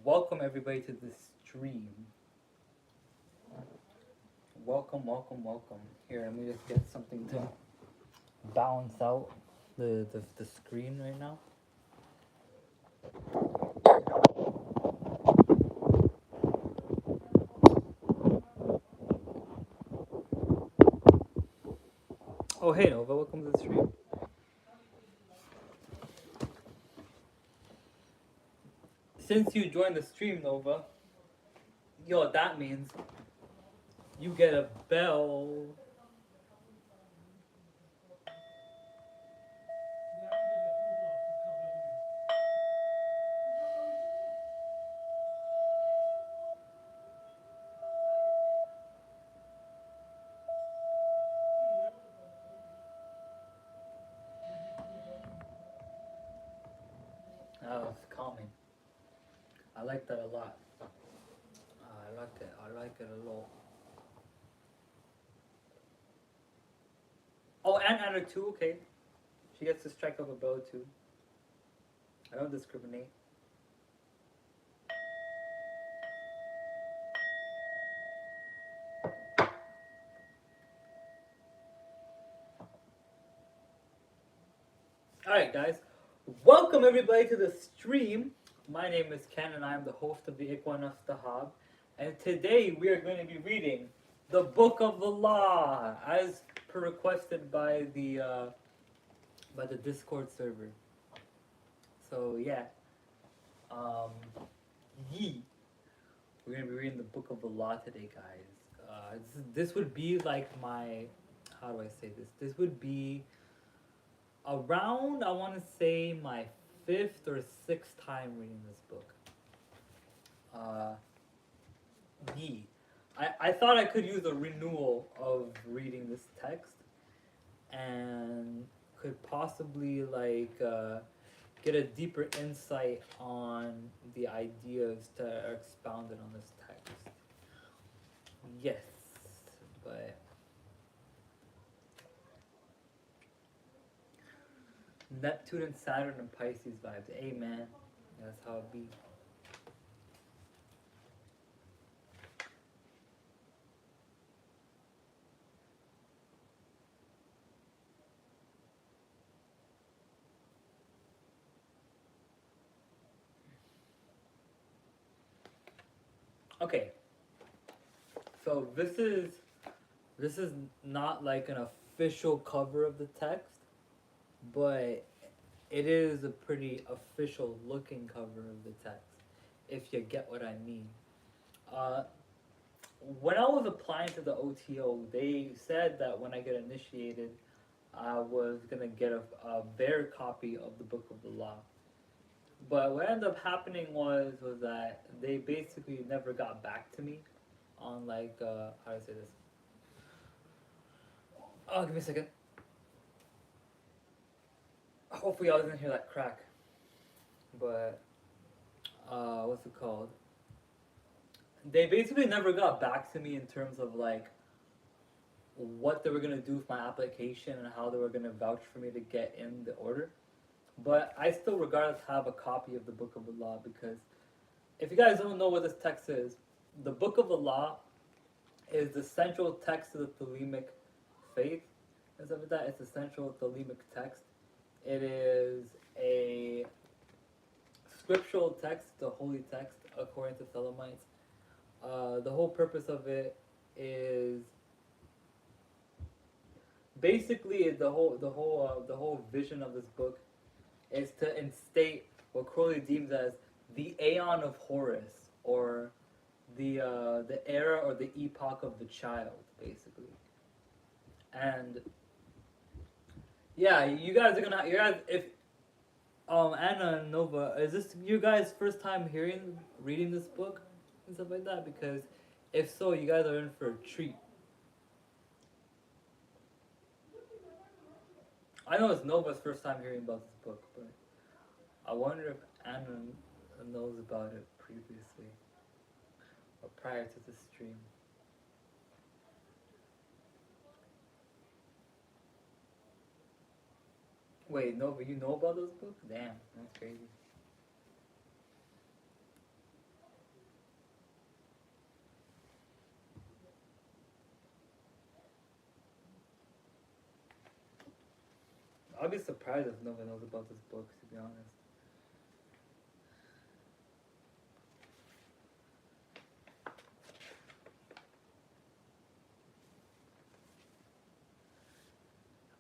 Welcome everybody to the stream. Welcome, welcome, welcome. Here, let me just get something to balance out the screen right now. Oh, hey Nova, welcome to the stream. Since you joined the stream, Nova, yo, that means you get a bell. It's calming. I like that a lot. I like it. I like it a lot. Oh, and Anna too. Okay, she gets to strike up a bow too. I don't discriminate. Alright, guys. Welcome everybody to the stream. My name is Ken and I'm the host of the Ikwan Hab. And today we are going to be reading the Book of the Law as per requested by the Discord server. So yeah. Um Yee. We're gonna be reading the Book of the Law today, guys. This would be like my, how do I say this? This would be around, I want to say, my fifth or sixth time reading this book. Yee. I thought I could use a renewal of reading this text and could possibly get a deeper insight on the ideas that are expounded on this text. Yes, but Neptune and Saturn and Pisces vibes. Amen. That's how it be. Okay. So this is not like an official cover of the text, but it is a pretty official looking cover of the text, if you get what I mean. Uh, when I was applying to the OTO, they said that when I get initiated, I was gonna get a bare copy of the Book of the Law. But what ended up happening was that they basically never got back to me on how to say this. Oh, give me a second. Hopefully, I was gonna hear that crack. But what's it called? They basically never got back to me in terms of like what they were gonna do with my application and how they were gonna vouch for me to get in the order. But I still, regardless, have a copy of the Book of the Law because if you guys don't know what this text is, the Book of the Law is the central text of the Thelemic faith. And stuff like that. It's the central Thelemic text. It is a scriptural text, the holy text, according to Thelemites. The whole purpose of it is basically the whole vision of this book is to instate what Crowley deems as the Aeon of Horus, or the era or the epoch of the child, basically. And yeah, you guys if Anna and Nova, is this you guys' first time reading this book and stuff like that? Because if so, you guys are in for a treat. I know it's Nova's first time hearing about this book, but I wonder if Anna knows about it previously or prior to the stream. Wait, no, but you know about those books? Damn, that's crazy. I'll be surprised if no one knows about this book, to be honest.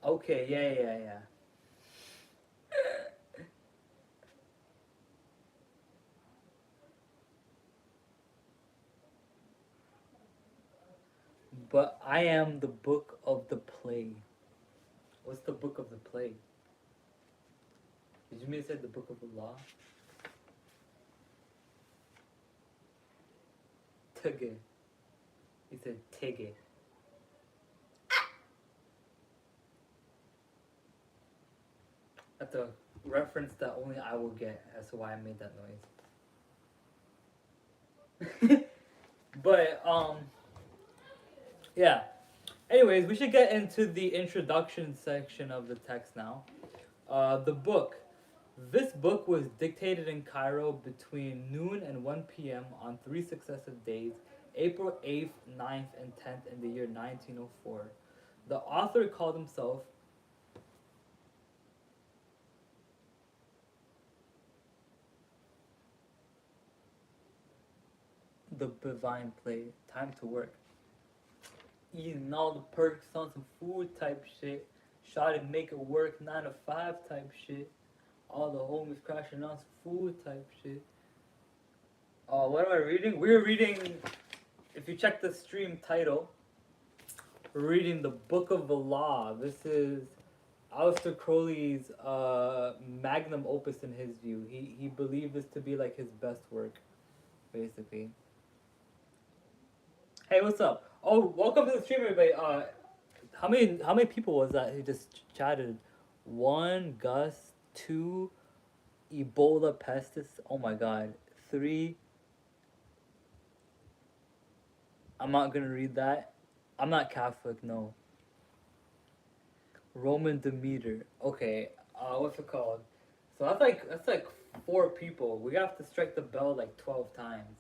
Okay, yeah. But I am the book of the play. What's the book of the play? Did you mean to say the book of the law? Tige. You said Tige. That's a reference that only I will get as to why I made that noise. But yeah. Anyways, we should get into the introduction section of the text now. The book. This book was dictated in Cairo between noon and 1 p.m. on three successive days, April 8th, 9th, and 10th in the year 1904. The author called himself the Divine Play. Time to work. Eating all the perks on some food type shit. Shot to make it work 9 to 5 type shit. All the homies crashing on some food type shit. Oh, what am I reading? We're reading, if you check the stream title, we're reading the Book of the Law. This is Aleister Crowley's magnum opus in his view. He believed this to be like his best work, basically. Hey, what's up? Oh, welcome to the stream, everybody. How many people was that who just chatted? One, Gus. Two, Ebola pestis. Oh my God. Three. I'm not gonna read that. I'm not Catholic. No. Roman Demeter. Okay. What's it called? So that's like 4 people. We have to strike the bell like 12 times.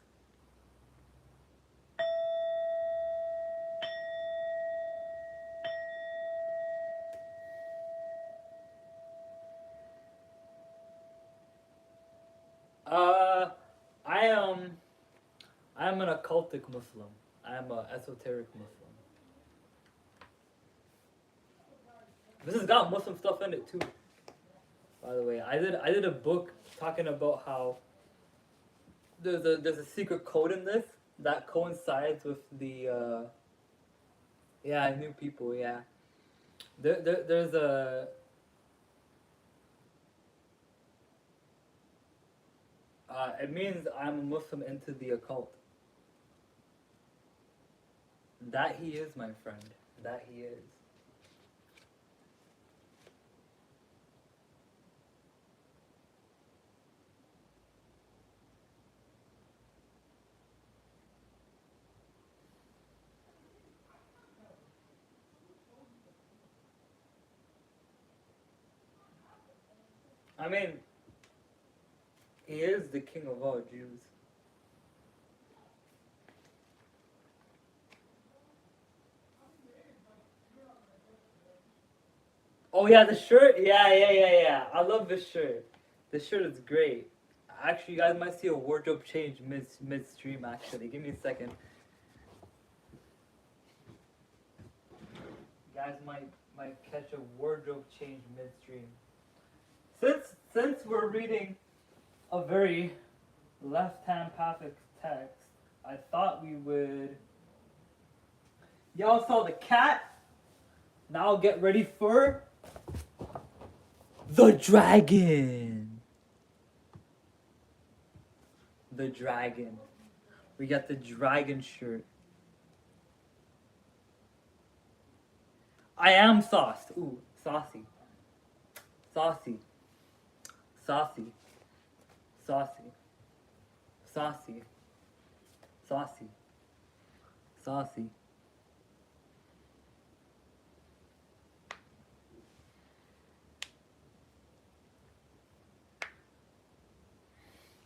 Uh, I am. I am an occultic Muslim. I am an esoteric Muslim. This has got Muslim stuff in it too. By the way, I did a book talking about how there's a secret code in this that coincides with the yeah, new people, yeah. There's a it means I'm a Muslim into the occult. That he is, my friend. That he is. I mean, he is the king of all Jews. Oh yeah, the shirt. Yeah. I love this shirt. This shirt is great. Actually, you guys might see a wardrobe change midstream. Actually, give me a second. You guys might catch a wardrobe change midstream. Since we're reading a very left-hand pathic text, I thought we would. Y'all saw the cat. Now get ready for the dragon. The dragon. We got the dragon shirt. I am sauced. Ooh, saucy. Saucy. Saucy. Saucy. Saucy. Saucy. Saucy.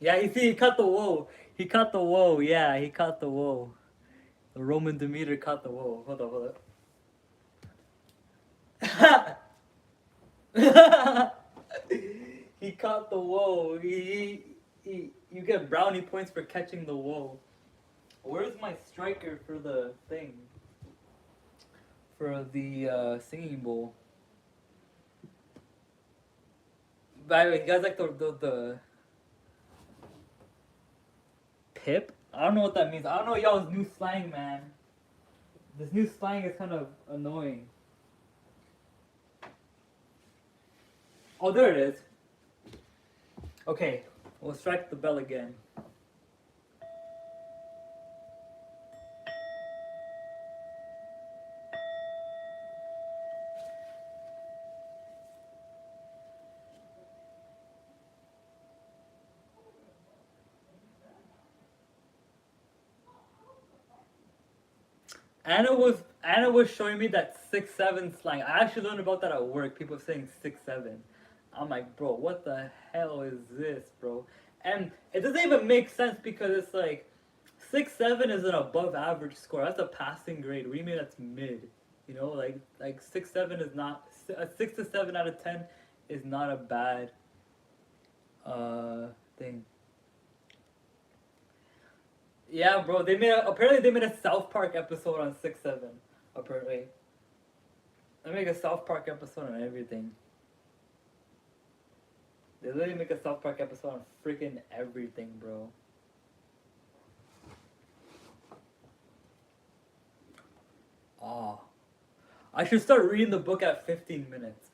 Yeah, you see, he caught the woe. He caught the woe. Yeah, he caught the woe. The Roman Demeter caught the woe. Hold up. He caught the woe. You get brownie points for catching the woe. Where's my striker for the thing? For the singing bowl. By the way, you guys like the pip? I don't know what that means. I don't know y'all's new slang, man. This new slang is kind of annoying. Oh, there it is. Okay, we'll strike the bell again. Anna was showing me that 6'7" slang. I actually learned about that at work. People saying 6'7". I'm like, bro, what the hell is this, bro? And it doesn't even make sense because it's like 6'7" is an above average score. That's a passing grade. What do you mean that's mid? You know, like 6'7" is not a 6 to 7 out of 10 is not a bad thing. Yeah, bro. Apparently they made a South Park episode on 6'7". Apparently, they make a South Park episode on everything. They literally make a South Park episode on freaking everything, bro. Oh, I should start reading the book at 15 minutes.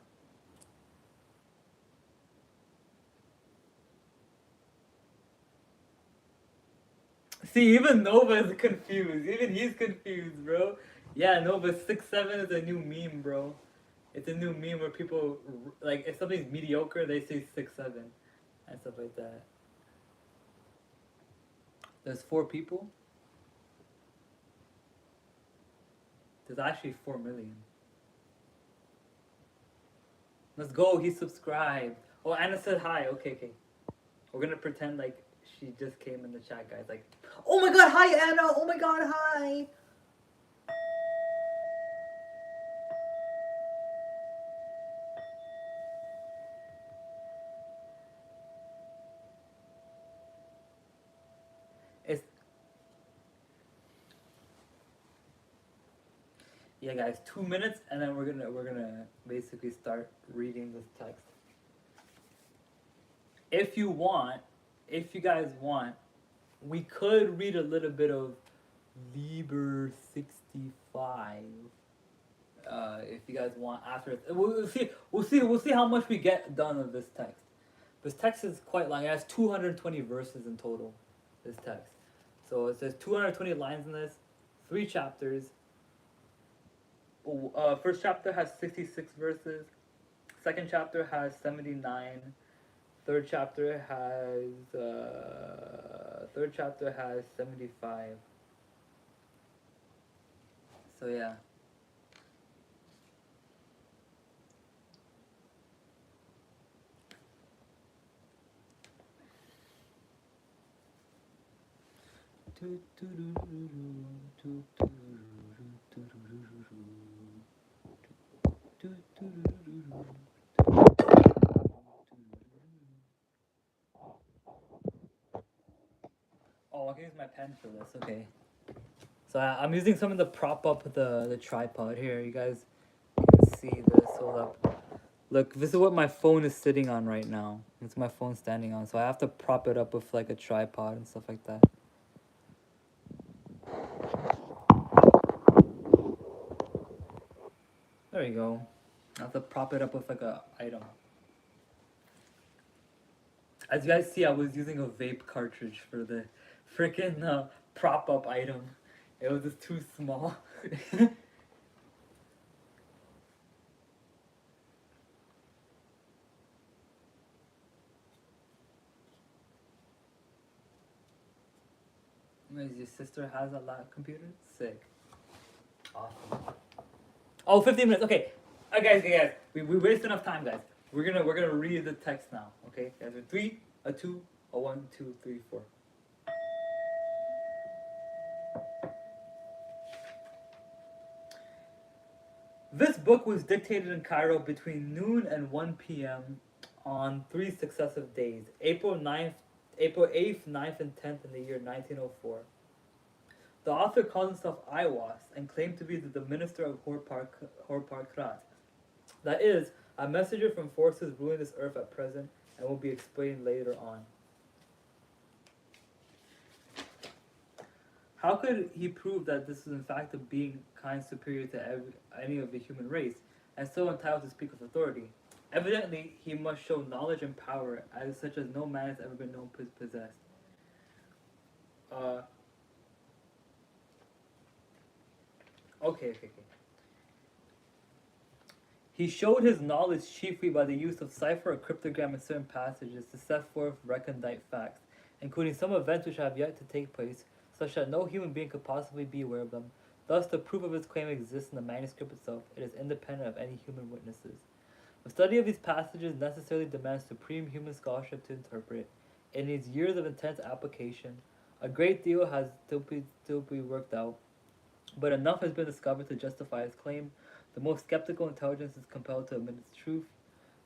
See, even Nova is confused. Even he's confused, bro. Yeah, Nova 6'7" is a new meme, bro. It's a new meme where people like if something's mediocre, they say 6'7" and stuff like that. There's 4 people. There's actually 4 million. Let's go. He subscribed. Oh, Anna said hi. Okay, okay. We're gonna pretend like she just came in the chat, guys. Like, oh my god, hi Anna. Oh my god, hi. It's yeah, guys. 2 minutes, and then we're gonna basically start reading this text. If you want, if you guys want, we could read a little bit of Liber 65. If you guys want after we'll see how much we get done of this text. This text is quite long. It has 220 verses in total. This text. So it says 220 lines in this, 3 chapters. First chapter has 66 verses. Second chapter has 79. Third chapter has 75. So yeah. Oh, I can use my pen for this. Okay. So I'm using something to prop up the tripod here. You guys can see this. Hold up. Look, this is what my phone is sitting on right now. It's my phone standing on. So I have to prop it up with like a tripod and stuff like that. There you go. I have to prop it up with like a item. As you guys see, I was using a vape cartridge for the freaking prop up item. It was just too small. Your sister has a lap computer? Sick. Awesome. Oh, 15 minutes. Okay. Okay, guys. We waste enough time, guys. We're gonna read the text now. Okay, guys. 3, a 2, A one, two, three, four. This book was dictated in Cairo between noon and 1 p.m. on three successive days, April 8th, 9th, and 10th in the year 1904. The author called himself Iwas and claimed to be the minister of Horparkrat. That is, a messenger from forces ruling this earth at present and will be explained later on. How could he prove that this is in fact a being kind superior to any of the human race, and so entitled to speak with authority? Evidently, he must show knowledge and power as such as no man has ever been known to possess. Uh, okay. He showed his knowledge chiefly by the use of cipher or cryptogram in certain passages to set forth recondite facts, including some events which have yet to take place, such that no human being could possibly be aware of them. Thus, the proof of his claim exists in the manuscript itself. It is independent of any human witnesses. The study of these passages necessarily demands supreme human scholarship to interpret. It needs years of intense application. A great deal has still be worked out, but enough has been discovered to justify his claim. The most skeptical intelligence is compelled to admit its truth.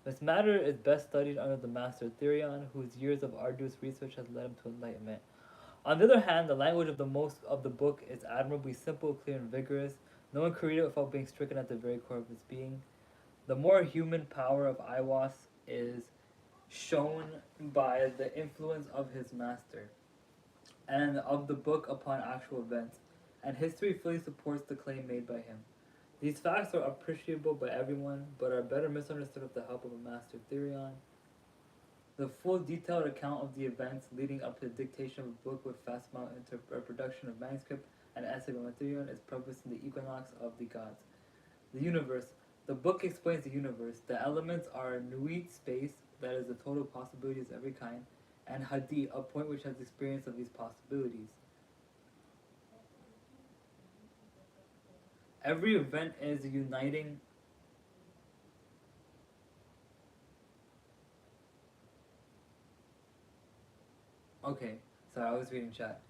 This matter is best studied under the master Therion, whose years of arduous research has led him to enlightenment. On the other hand, the language of the book is admirably simple, clear, and vigorous. No one could read it without being stricken at the very core of its being. The more human power of Iwas is shown by the influence of his master and of the book upon actual events, and history fully supports the claim made by him. These facts are appreciable by everyone, but are better misunderstood with the help of a master Therion. The full detailed account of the events leading up to the dictation of a book with fast amount into a production of manuscript and essay by Therion is published in the Equinox of the Gods. The universe. The book explains the universe. The elements are Nuit space, that is the total possibilities of every kind, and Hadi, a point which has experience of these possibilities. Every event is uniting. Okay, sorry, I was reading chat.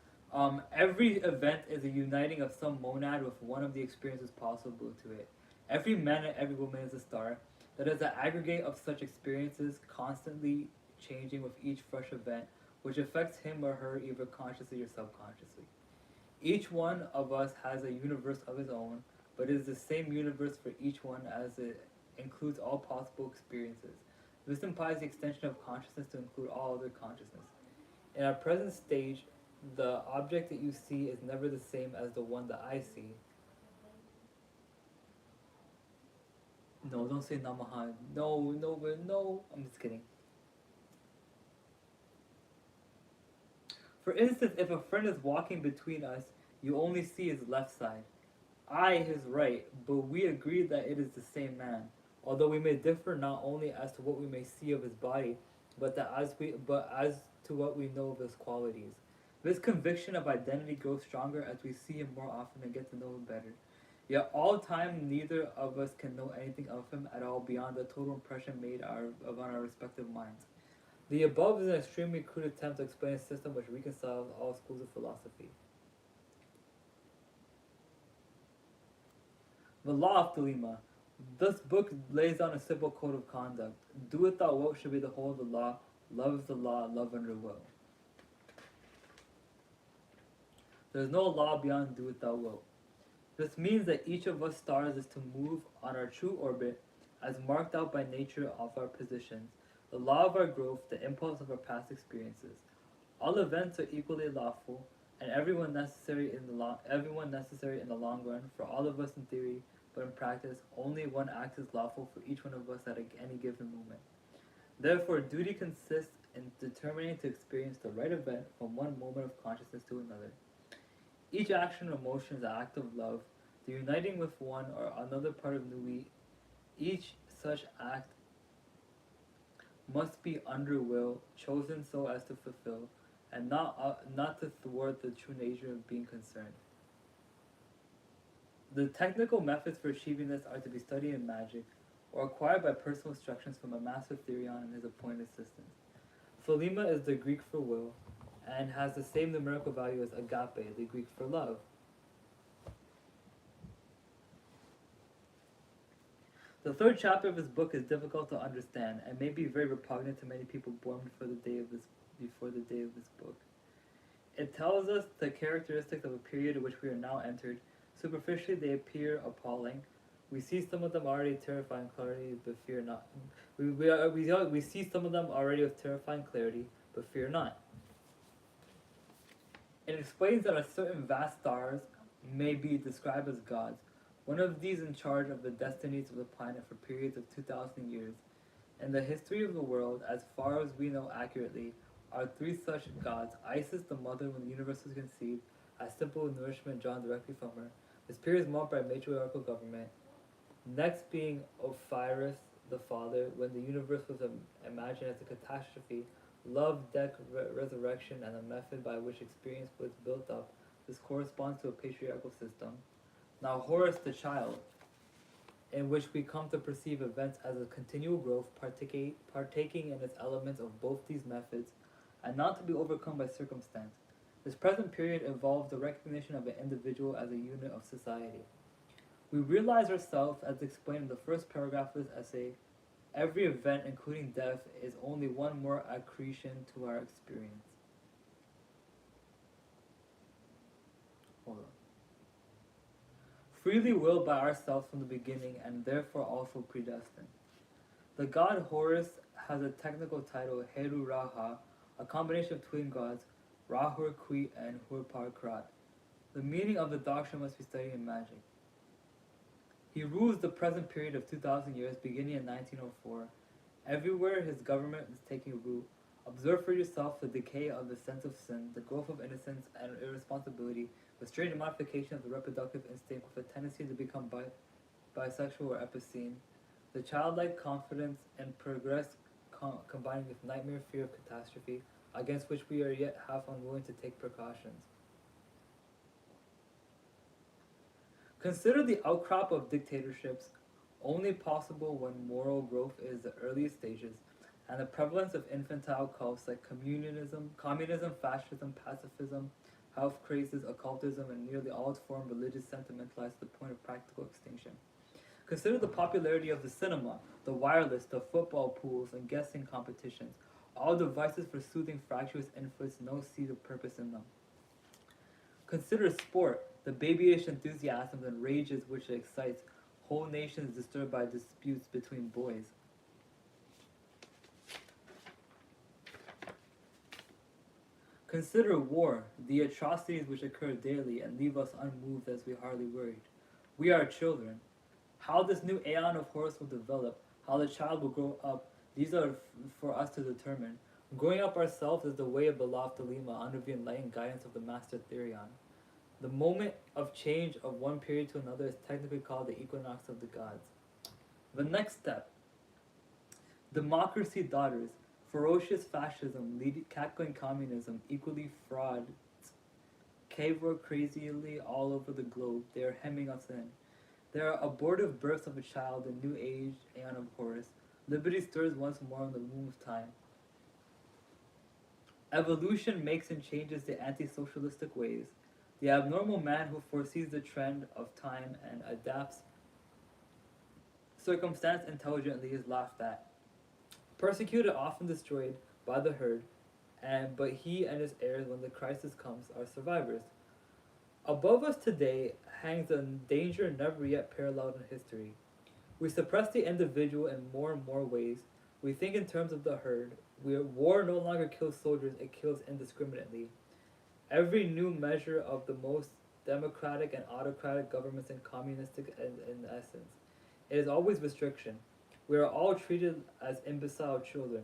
Every event is a uniting of some monad with one of the experiences possible to it. Every man and every woman is a star. That is an aggregate of such experiences constantly changing with each fresh event, which affects him or her either consciously or subconsciously. Each one of us has a universe of his own, but it is the same universe for each one as it includes all possible experiences. This implies the extension of consciousness to include all other consciousness. In our present stage, the object that you see is never the same as the one that I see. No, don't say Namaha. No. I'm just kidding. For instance, if a friend is walking between us, you only see his left side. I his right, but we agree that it is the same man. Although we may differ not only as to what we may see of his body, but as to what we know of his qualities. This conviction of identity grows stronger as we see him more often and get to know him better. Yet all time neither of us can know anything of him at all beyond the total impression made on our respective minds. The above is an extremely crude attempt to explain a system which reconciles all schools of philosophy. The law of Thelema. This book lays down a simple code of conduct. Do it thou wilt should be the whole of the law. Love is the law, love under will. There is no law beyond do it thou wilt. This means that each of us stars is to move on our true orbit as marked out by nature of our positions, the law of our growth, the impulse of our past experiences. All events are equally lawful, and everyone necessary in the long run for all of us in theory, but in practice, only one act is lawful for each one of us at any given moment. Therefore, duty consists in determining to experience the right event from one moment of consciousness to another. Each action or motion is an act of love, the uniting with one or another part of Nui. Each such act must be under will, chosen so as to fulfill, and not to thwart the true nature of being concerned. The technical methods for achieving this are to be studied in magic, or acquired by personal instructions from a master Therion and his appointed assistants. Thelema is the Greek for will, and has the same numerical value as agape, the Greek for love. The third chapter of his book is difficult to understand and may be very repugnant to many people born before the day of this book. It tells us the characteristics of a period in which we are now entered. Superficially, they appear appalling. We see some of them already terrifying clarity, but fear not. We see some of them already with terrifying clarity, but fear not. It explains that a certain vast stars may be described as gods, one of these in charge of the destinies of the planet for periods of 2,000 years. In the history of the world, as far as we know accurately, are three such gods: Isis, the mother when the universe was conceived, as simple nourishment drawn directly from her. This period is marked by matriarchal government. Next being Osiris, the father, when the universe was imagined as a catastrophe, love, death, resurrection, and the method by which experience was built up. This corresponds to a patriarchal system. Now Horus, the child, in which we come to perceive events as a continual growth, partaking in its elements of both these methods, and not to be overcome by circumstance. This present period involves the recognition of an individual as a unit of society. We realize ourselves, as explained in the first paragraph of this essay. Every event, including death, is only one more accretion to our experience. Hold on. Freely willed by ourselves from the beginning, and therefore also predestined. The god Horus has a technical title, Heru Raha, a combination of twin gods, Rahur Kwi and Hurpar Krat. The meaning of the doctrine must be studied in magic. He rules the present period of 2,000 years, beginning in 1904. Everywhere his government is taking root. Observe for yourself the decay of the sense of sin, the growth of innocence and irresponsibility, the strange modification of the reproductive instinct with a tendency to become bisexual or epicene, the childlike confidence and progress combining with nightmare fear of catastrophe, against which we are yet half unwilling to take precautions. Consider the outcrop of dictatorships, only possible when moral growth is the earliest stages, and the prevalence of infantile cults like communism, fascism, pacifism, health crazes, occultism, and nearly all its form religious sentimentalized to the point of practical extinction. Consider the popularity of the cinema, the wireless, the football pools, and guessing competitions, all devices for soothing fractious infants, no seed of purpose in them. Consider sport, the babyish enthusiasms and rages which it excites, whole nations disturbed by disputes between boys. Consider war, the atrocities which occur daily and leave us unmoved as we hardly worried. We are children. How this new aeon of Horus will develop, how the child will grow up, these are for us to determine. Growing up ourselves is the way of the law of Thelema under the enlightened guidance of the master Therion. The moment of change of one period to another is technically called the equinox of the gods. The next step, democracy daughters, ferocious fascism, cackling communism, equally fraud, cavor crazily all over the globe, they are hemming us in. There are abortive births of a child, the new age aeon of Horus. Liberty stirs once more in the womb of time. Evolution makes and changes the anti-socialistic ways. The abnormal man who foresees the trend of time and adapts circumstance intelligently is laughed at. Persecuted, often destroyed by the herd, but he and his heirs, when the crisis comes, are survivors. Above us today hangs a danger never yet paralleled in history. We suppress the individual in more and more ways. We think in terms of the herd. War no longer kills soldiers, it kills indiscriminately. Every new measure of the most democratic and autocratic governments and communistic in essence. It is always restriction. We are all treated as imbecile children.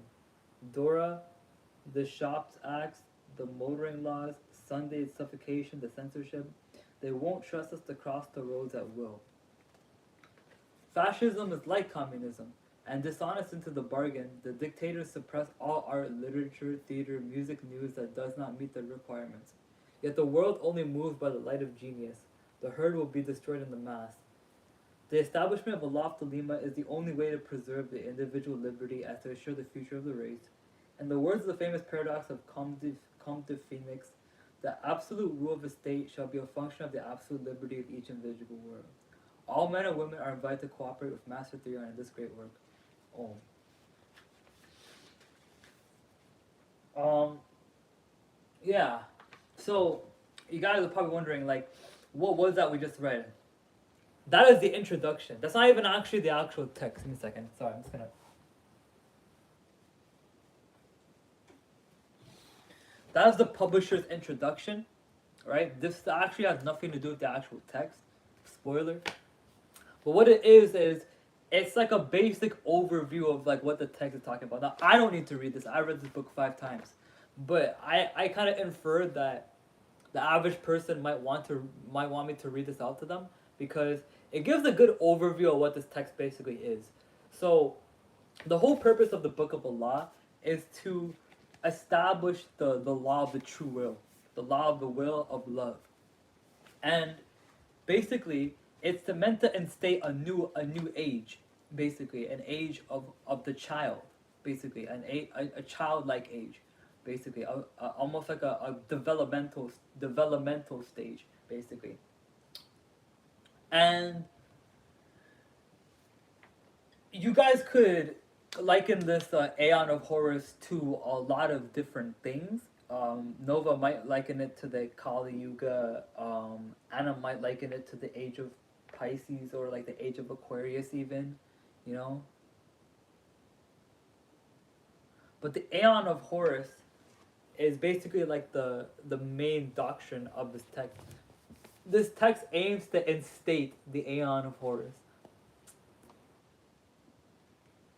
Dora, the Shops Acts, the motoring laws, Sunday suffocation, the censorship, they won't trust us to cross the roads at will. Fascism is like communism, and dishonest into the bargain. The dictators suppress all art, literature, theater, music, news that does not meet their requirements. Yet the world only moves by the light of genius. The herd will be destroyed in the mass. The establishment of a law of Thelema is the only way to preserve the individual liberty as to assure the future of the race. In the words of the famous paradox of Comte de Phoenix, the absolute rule of a state shall be a function of the absolute liberty of each individual world. All men and women are invited to cooperate with Master Theon in this great work. Um, yeah. So, you guys are probably wondering, like, what was that we just read? That is the introduction. That's not even actually the actual text. Give me a second. Sorry, I'm just gonna. That is the publisher's introduction, right? This actually has nothing to do with the actual text. Spoiler. But what it is it's like a basic overview of like what the text is talking about. Now I don't need to read this. I read this book 5 times, but I kind of inferred that the average person might want me to read this out to them because it gives a good overview of what this text basically is. So the whole purpose of the Book of Allah is to establish the law of the true will, the law of the will of love. And basically it's meant to instate a new age, basically an age of the child, basically a childlike age, basically almost like a developmental stage, basically. And you guys could liken this Aeon of Horus to a lot of different things. Nova might liken it to the Kali Yuga. Anna might liken it to the Age of Pisces or like the Age of Aquarius, even, you know. But the Aeon of Horus is basically like the main doctrine of this text. This text aims to instate the Aeon of Horus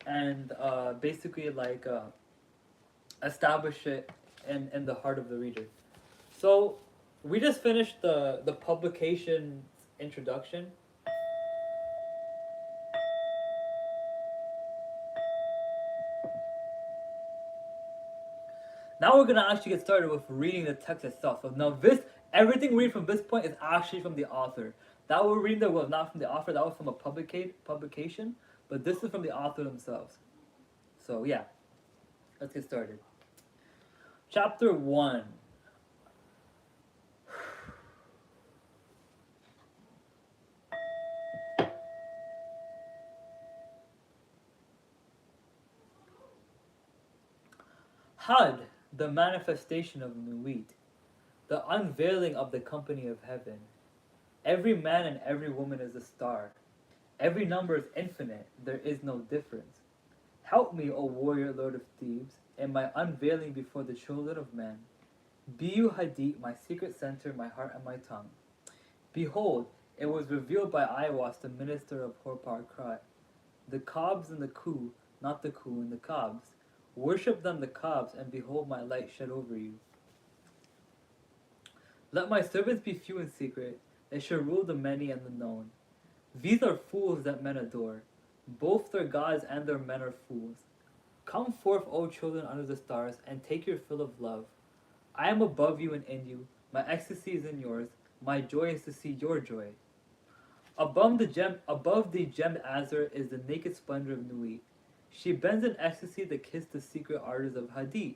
and basically like establish it in the heart of the reader. So we just finished the publication's introduction. Now we're gonna actually get started with reading the text itself. So now this everything we read from this point is actually from the author. That we're reading that was not from the author, that was from a publication, but this is from the author themselves. So yeah, let's get started. Chapter 1. Had, the manifestation of Nuit, the unveiling of the company of heaven. Every man and every woman is a star. Every number is infinite, there is no difference. Help me, O warrior lord of Thebes, in my unveiling before the children of men. Be you Hadit, my secret center, my heart and my tongue. Behold, it was revealed by Iwas, the minister of Horpar Krat. The Cobs and the Ku, not the Ku and the Cobs. Worship them the Cobs, and behold my light shed over you. Let my servants be few in secret, they shall rule the many and the known. These are fools that men adore. Both their gods and their men are fools. Come forth, O children under the stars, and take your fill of love. I am above you and in you, my ecstasy is in yours, my joy is to see your joy. Above the gemmed azure is the naked splendor of Nui. She bends in ecstasy to kiss the secret ardors of Hadit.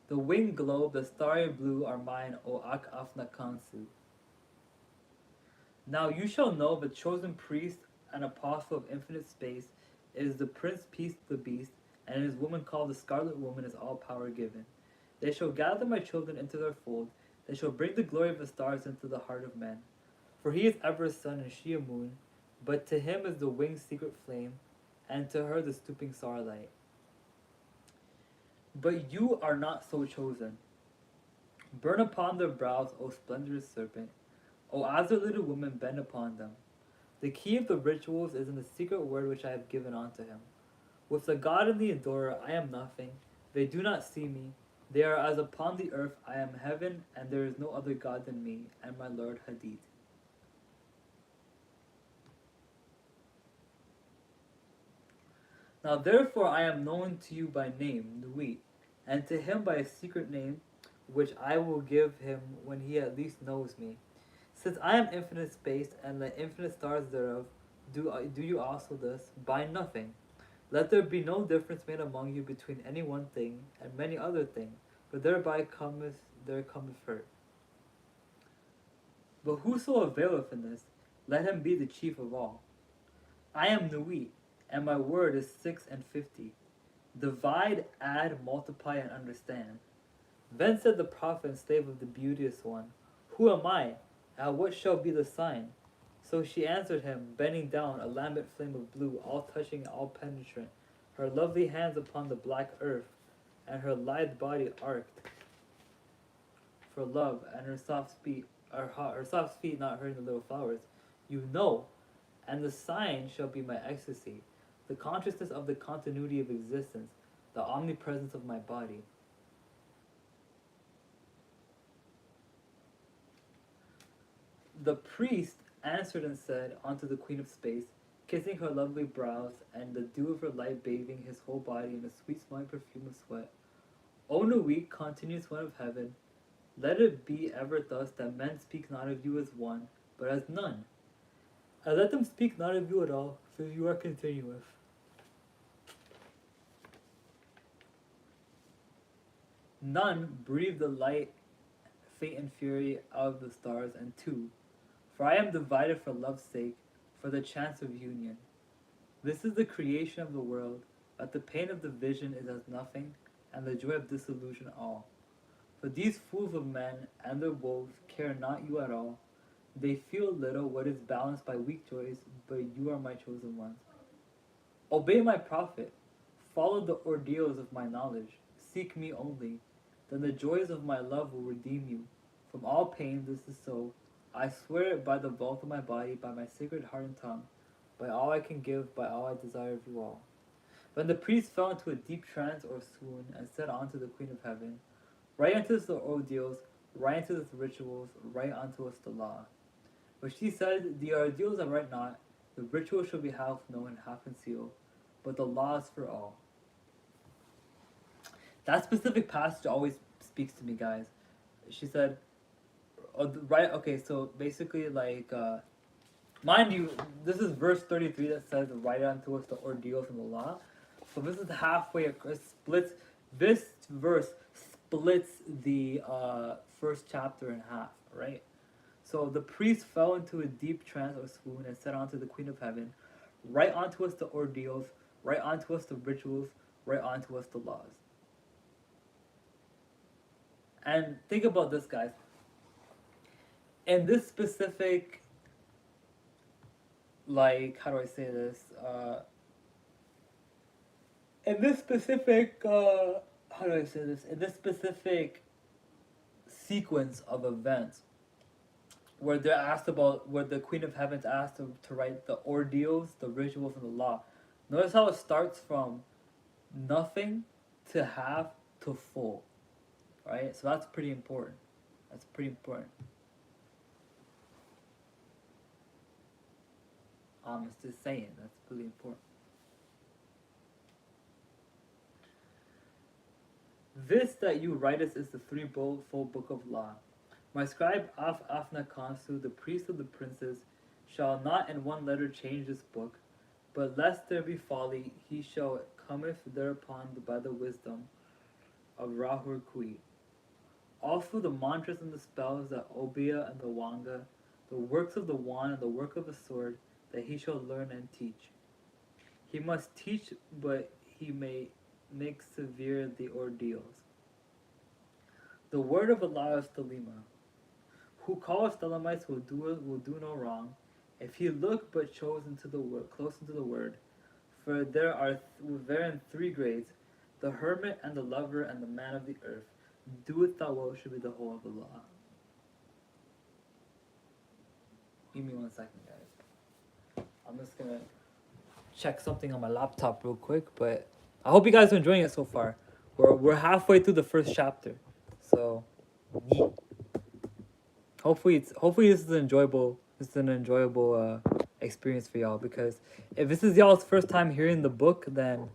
The winged globe, the starry blue are mine, O Ak Afna Kansu. Now you shall know the chosen priest and apostle of infinite space is the prince Peace the Beast, and his woman called the Scarlet Woman is all power given. They shall gather my children into their fold, they shall bring the glory of the stars into the heart of men. For he is ever a sun and she a moon, but to him is the winged secret flame, and to her the stooping starlight. But you are not so chosen. Burn upon their brows, O splendorous serpent. O azure little woman, bend upon them. The key of the rituals is in the secret word which I have given unto him. With the God and the adorer I am nothing. They do not see me. They are as upon the earth. I am heaven, and there is no other God than me, and my Lord Hadid. Now therefore I am known to you by name, Nuit, and to him by a secret name, which I will give him when he at least knows me. Since I am infinite space, and the infinite stars thereof, do you also this? By nothing. Let there be no difference made among you between any one thing and many other things, for thereby cometh hurt. But whoso availeth in this, let him be the chief of all. I am the wheat, and my word is 650. Divide, add, multiply, and understand. Then said the prophet and slave of the beauteous one, Who am I? And what shall be the sign? So she answered him, bending down, a lambent flame of blue, all touching, all penetrant, her lovely hands upon the black earth, and her lithe body arched for love, and her soft feet not hurting the little flowers. You know, and the sign shall be my ecstasy, the consciousness of the continuity of existence, the omnipresence of my body. The priest answered and said unto the queen of space, kissing her lovely brows, and the dew of her light bathing his whole body in a sweet smelling perfume of sweat, O Nuit, continuous one of heaven, let it be ever thus that men speak not of you as one, but as none. And let them speak not of you at all, for you are continuous. None breathe the light, fate, and fury out of the stars, and two, for I am divided for love's sake, for the chance of union. This is the creation of the world, that the pain of division is as nothing, and the joy of dissolution all. For these fools of men and their woes care not you at all. They feel little what is balanced by weak joys, but you are my chosen ones. Obey my prophet, follow the ordeals of my knowledge, seek me only, then the joys of my love will redeem you. From all pain this is so, I swear it by the vault of my body, by my sacred heart and tongue, by all I can give, by all I desire of you all. When the priest fell into a deep trance or swoon, and said unto the Queen of Heaven, Write unto us the ordeals, write unto us the rituals, write unto us the law. But she said, The ordeals I write not, the rituals shall be half known, half concealed, but the law is for all. That specific passage always speaks to me, guys. She said, right, okay, so basically, like, mind you, this is verse 33 that says, Write unto us the ordeals and the law. So this is halfway, this verse splits the first chapter in half, right? So the priest fell into a deep trance or swoon and said unto the Queen of Heaven, Write unto us the ordeals, write unto us the rituals, write unto us the laws. And think about this, guys. In this specific, like, how do I say this? In this specific, how do I say this? In this specific sequence of events, where they're asked about, where the Queen of Heaven's asked to write the ordeals, the rituals, and the law. Notice how it starts from nothing to have to full, right? So that's pretty important. That's pretty important. It's just saying, that's really important. This that you writest is the threefold book of law. My scribe Afna Kansu, the priest of the princes, shall not in one letter change this book, but lest there be folly, he shall cometh thereupon by the wisdom of Rahur Kui. Also the mantras and the spells that Obia and the Wanga, the works of the wand and the work of the sword, that he shall learn and teach. He must teach, but he may make severe the ordeals. The word of Allah is Thelema. Who calls Thelemites will do no wrong, if he look but chose into the word, close into the word. For there are therein three grades: the hermit and the lover and the man of the earth. Doeth thou what should be the whole of the law. Give me 1 second, guys. I'm just gonna check something on my laptop real quick, but I hope you guys are enjoying it so far. We're halfway through the first chapter, so hopefully this is an enjoyable experience for y'all, because if this is y'all's first time hearing the book, then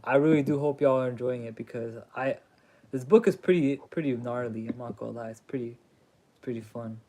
I really do hope y'all are enjoying it, because this book is pretty gnarly. I'm not gonna lie, it's pretty fun.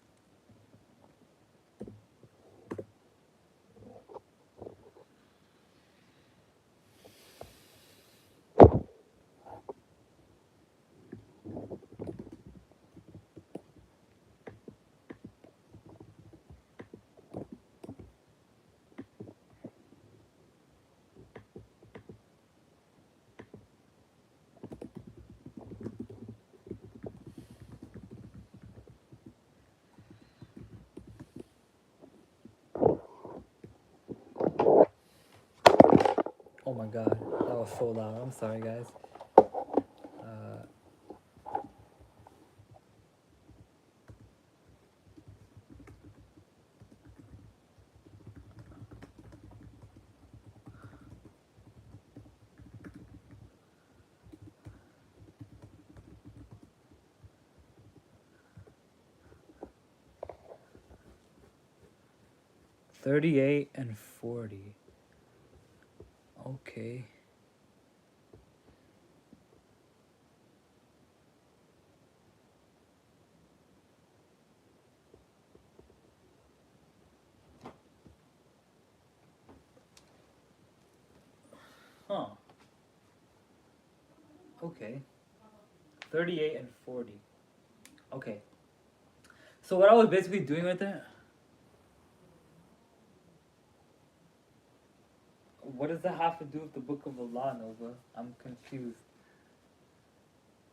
Oh my god, that was so loud. I'm sorry, guys. Uh, 38 and 40. Okay. Huh. Okay. 38 and 40. Okay. So what I was basically doing right there, what does that have to do with the Book of Allah, Nova? I'm confused.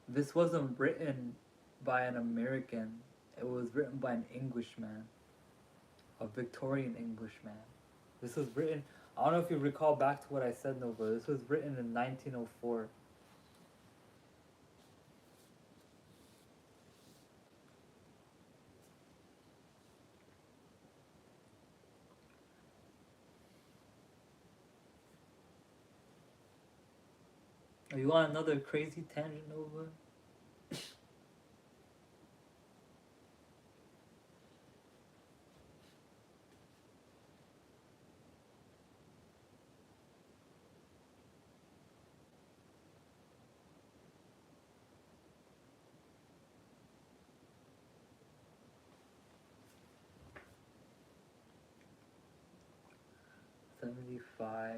This wasn't written by an American. It was written by an Englishman, a Victorian Englishman. This was written. I don't know if you recall back to what I said, Nova. This was written in 1904. Are you on another crazy tangent, Nova? 75.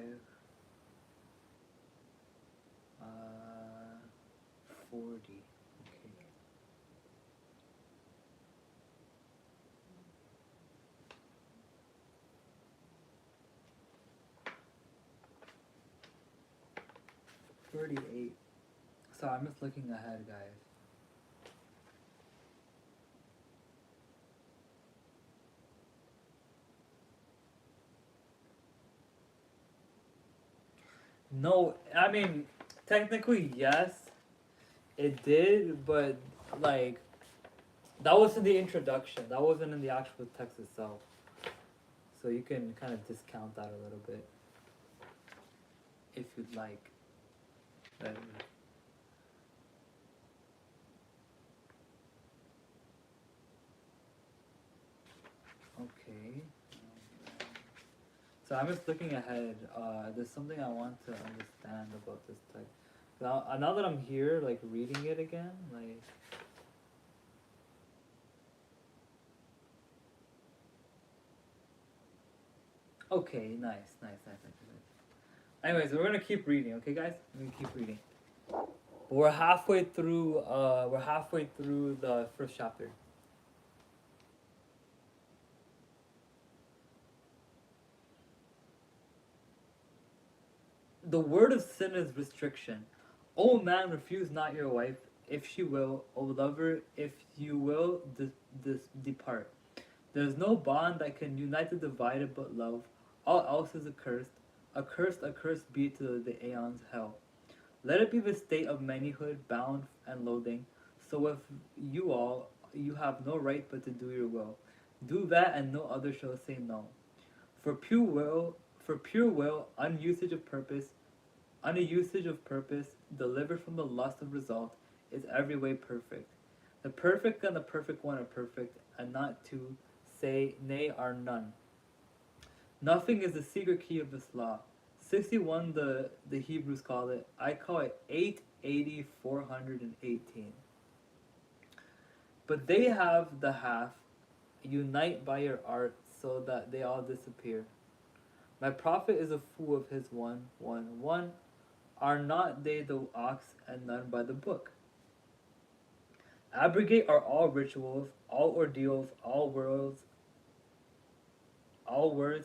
40. Okay. $38. So I'm just looking ahead, guys. No, I mean, technically, yes, it did, but like, that was in the introduction. That wasn't in the actual text itself. So you can kind of discount that a little bit if you'd like. But, okay. So I'm just looking ahead. There's something I want to understand about this text. Now that I'm here, like reading it again, like. Okay, nice. Anyways, we're gonna keep reading, okay, guys? We're gonna keep reading. We're halfway through. We're halfway through the first chapter. The word of sin is restriction. O man, refuse not your wife, if she will. O lover, if you will, depart. There is no bond that can unite the divided but love. All else is accursed. Accursed be to the aeons hell. Let it be the state of manyhood, bound and loathing. So if you have no right but to do your will. Do that and no other shall say no. For pure will, unusage of purpose, delivered from the lust of result, is every way perfect. The perfect and the perfect one are perfect, and not two, say, nay, are none. Nothing is the secret key of this law. 61, the Hebrews call it. I call it 880, 418. But they have the half, unite by your art, so that they all disappear. My prophet is a fool of his one. Are not they the ox, and none by the book? Abrogate are all rituals, all ordeals, all words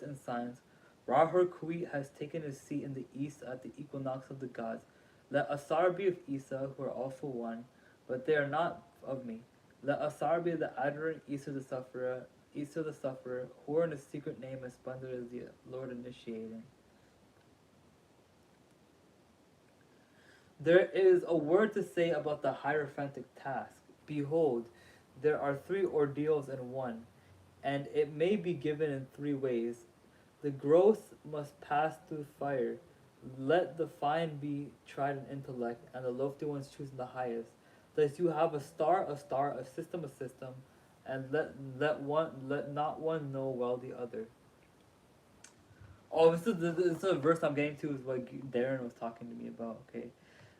and signs. Rahur Kuit has taken his seat in the east at the equinox of the gods. Let Asar be of Isa, who are also one, but they are not of me. Let Asar be the adorant, Isa the sufferer, who are in a secret name as splendid as the Lord initiating. There is a word to say about the hierophantic task. Behold, there are three ordeals in one, and it may be given in three ways. The gross must pass through fire. Let the fine be tried in intellect, and the lofty ones choosing the highest. Thus you have a star, a system, and let not one know well the other. Oh, this is a verse I'm getting to is what Darren was talking to me about. Okay,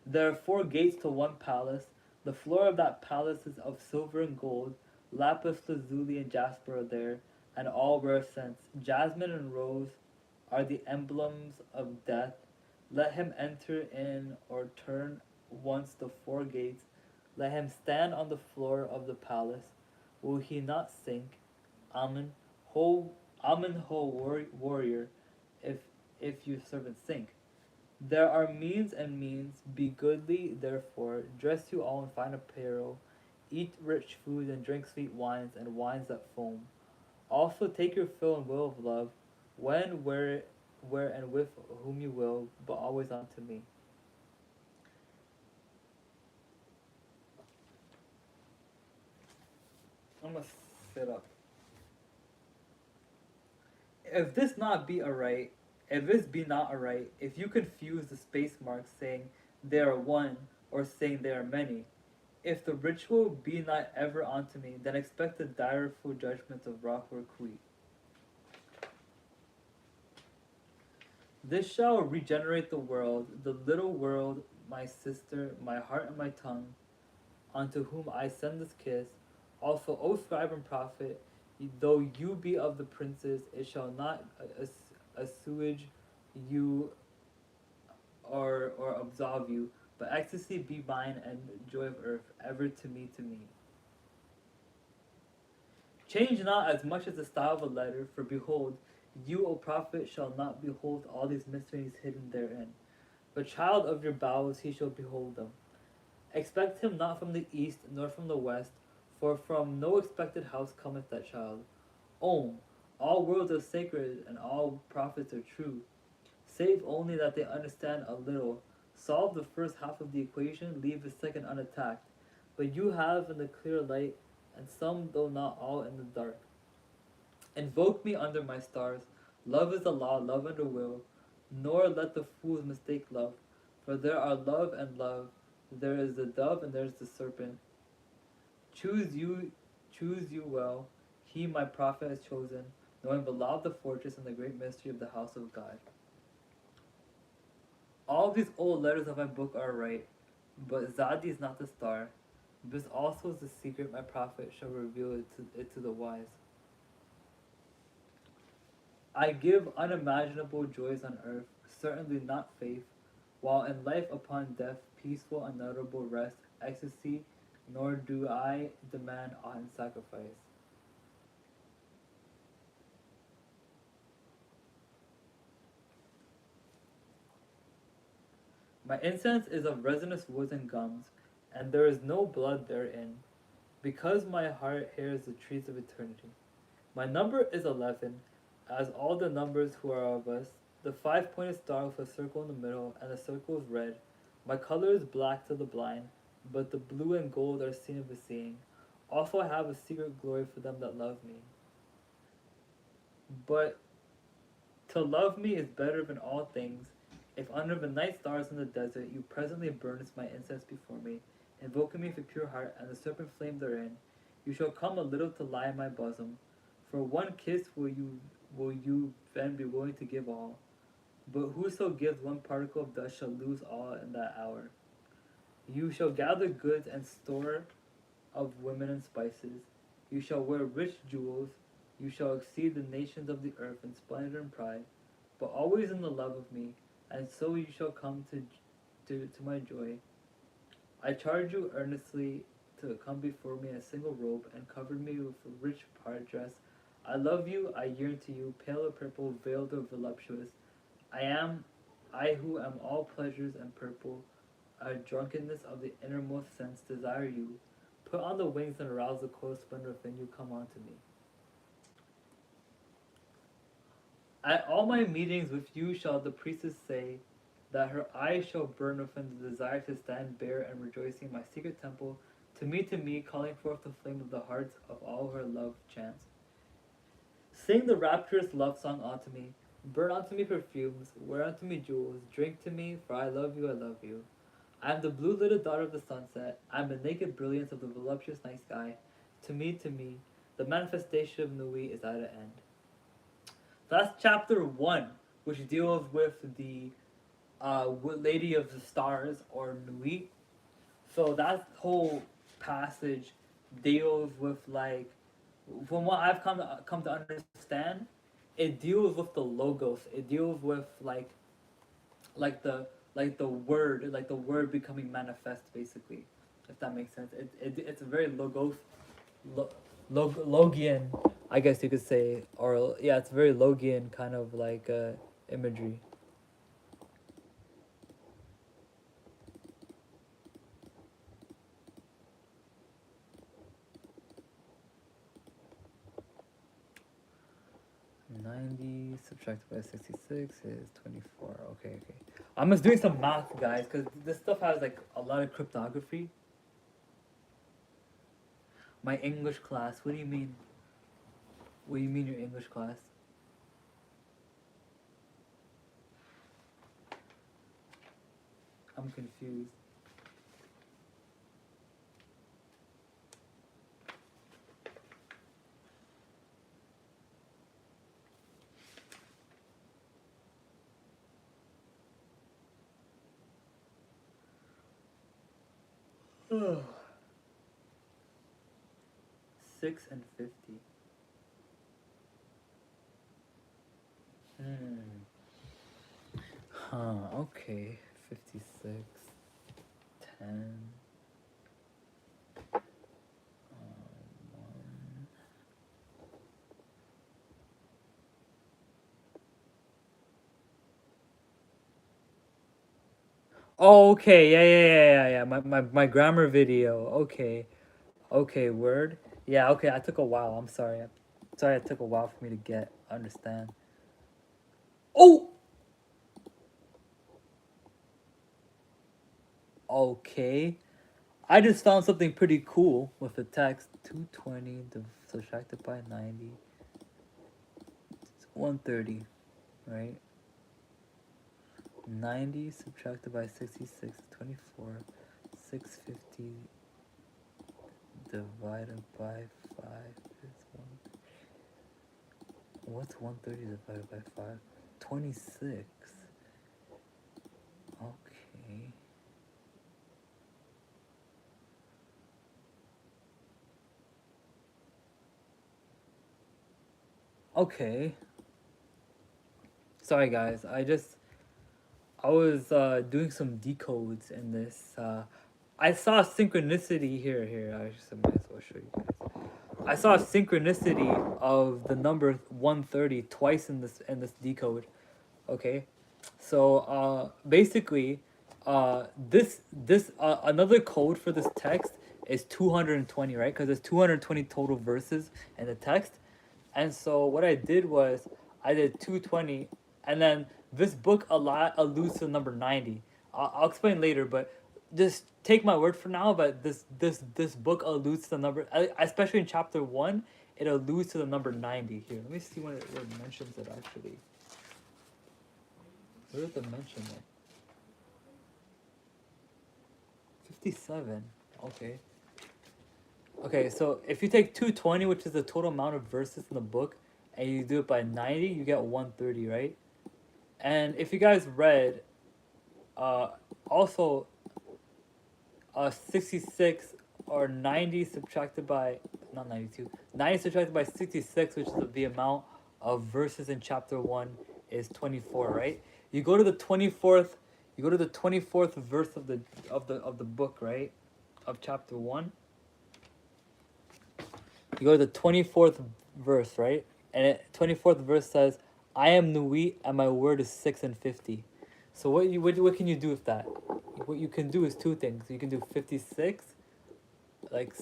there are four gates to one palace. The floor of that palace is of silver and gold. Lapis lazuli and jasper are there, and all rare scents. Jasmine and rose are the emblems of death. Let him enter in or turn once the four gates. Let him stand on the floor of the palace. Will he not sink? Amen. Ho, Amen ho warrior, if if you servants sink. There are means and means. Be goodly, therefore. Dress you all in fine apparel. Eat rich food and drink sweet wines and wines that foam. Also take your fill and will of love, when, where, and with whom you will, but always unto me. I'm gonna sit up. If this not be aright, if this be not aright, if you confuse the space marks saying they are one or saying they are many, if the ritual be not ever unto me, then expect the direful judgment of rock or Kui. This shall regenerate the world, the little world, my sister, my heart and my tongue, unto whom I send this kiss. Also, O scribe and prophet, though you be of the princes, it shall not assuage you or absolve you, but ecstasy be mine and joy of earth, ever to me, to me. Change not as much as the style of a letter, for behold, you, O prophet, shall not behold all these mysteries hidden therein. But child of your bowels, he shall behold them. Expect him not from the east, nor from the west, for from no expected house cometh that child. Om, all worlds are sacred, and all prophets are true, save only that they understand a little. Solve the first half of the equation, leave the second unattacked. But you have in the clear light, and some, though not all, in the dark. Invoke me under my stars. Love is the law, love under will. Nor let the fools mistake love. For there are love and love. There is the dove and there is the serpent. Choose you, choose you well. He, my prophet, has chosen, knowing the law of the fortress and the great mystery of the house of God. All these old letters of my book are right, but Zadi is not the star. This also is the secret my prophet shall reveal it to the wise. I give unimaginable joys on earth, certainly not faith, while in life upon death, peaceful, unutterable rest, ecstasy, nor do I demand aught in sacrifice. My incense is of resinous woods and gums, and there is no blood therein, because my heart hears the trees of eternity. My number is 11, as all the numbers who are of us. The five-pointed star with a circle in the middle, and the circle is red. My color is black to the blind, but the blue and gold are seen of the seeing. Also I have a secret glory for them that love me. But to love me is better than all things. If under the night stars in the desert you presently burnest my incense before me, invoking me with a pure heart, and the serpent flame therein, you shall come a little to lie in my bosom. For one kiss will you then be willing to give all. But whoso gives one particle of dust shall lose all in that hour. You shall gather goods and store of women and spices. You shall wear rich jewels. You shall exceed the nations of the earth in splendor and pride, but always in the love of me, and so you shall come to my joy. I charge you earnestly to come before me in a single robe, and cover me with a rich part dress. I love you, I yearn to you, pale or purple, veiled or voluptuous. I am, I who am all pleasures and purple, a drunkenness of the innermost sense, desire you. Put on the wings and arouse the cold splendor within you, come on to me. At all my meetings with you shall the priestess say, that her eyes shall burn within the desire to stand bare and rejoicing in my secret temple, to me, calling forth the flame of the hearts of all her love chants. Sing the rapturous love song unto me, burn unto me perfumes, wear unto me jewels, drink to me, for I love you, I love you. I am the blue little daughter of the sunset, I am the naked brilliance of the voluptuous night sky. To me, the manifestation of Nui is at an end. That's chapter 1, which deals with the Lady of the Stars, or Nui. So that whole passage deals with, like, from what I've come to understand, it deals with the logos. It deals with like the like the word becoming manifest, basically, if that makes sense. It's a very lo, Logian, I guess you could say, or yeah, it's very Logian kind of like imagery. 90 subtracted by 66 is 24. Okay, okay. I'm just doing some math, guys, because this stuff has like a lot of cryptography. My English class. What do you mean? What do you mean your English class? I'm confused. Ugh. 6 and 50. Hmm. Huh, okay. 56. 10. 1. Oh, okay. Yeah. My grammar video. Okay. Okay, word. Yeah, okay. I took a while. I'm sorry. Sorry, it took a while for me to understand. Oh! Okay. I just found something pretty cool with the text. 220 subtracted by 90. It's 130, right? 90 subtracted by 66 is 24. 650 divided by 5 is 1. What's 130 divided by 5? 26. Okay. Okay. Sorry, guys. I was doing some decodes in this. I saw synchronicity here. Here, I just might as well show you guys. I saw a synchronicity of the number 130 twice in this decode. Okay, so basically, this another code for this text is 220, right? Because there's 220 total verses in the text, and so what I did was I did 220, and then this book a lot alludes to the number 90. I'll explain later, but just take my word for now. But this book alludes to the number, especially in chapter 1. It alludes to the number 90 here. Let me see where it mentions it actually. Where does it mention it? 57. Okay. Okay, so if you take 220, which is the total amount of verses in the book, and you do it by 90, you get 130, right? And if you guys read, also, 66 or 90 subtracted by, not 92, 90 subtracted by 66, which is the amount of verses in chapter 1, is 24, right? You go to the 24th, you go to the 24th verse of the book, right? Of chapter 1. You go to the 24th verse, right? And 24th verse says, I am Nui and my word is 6 and 50. So what can you do with that? What you can do is two things. You can do 56, like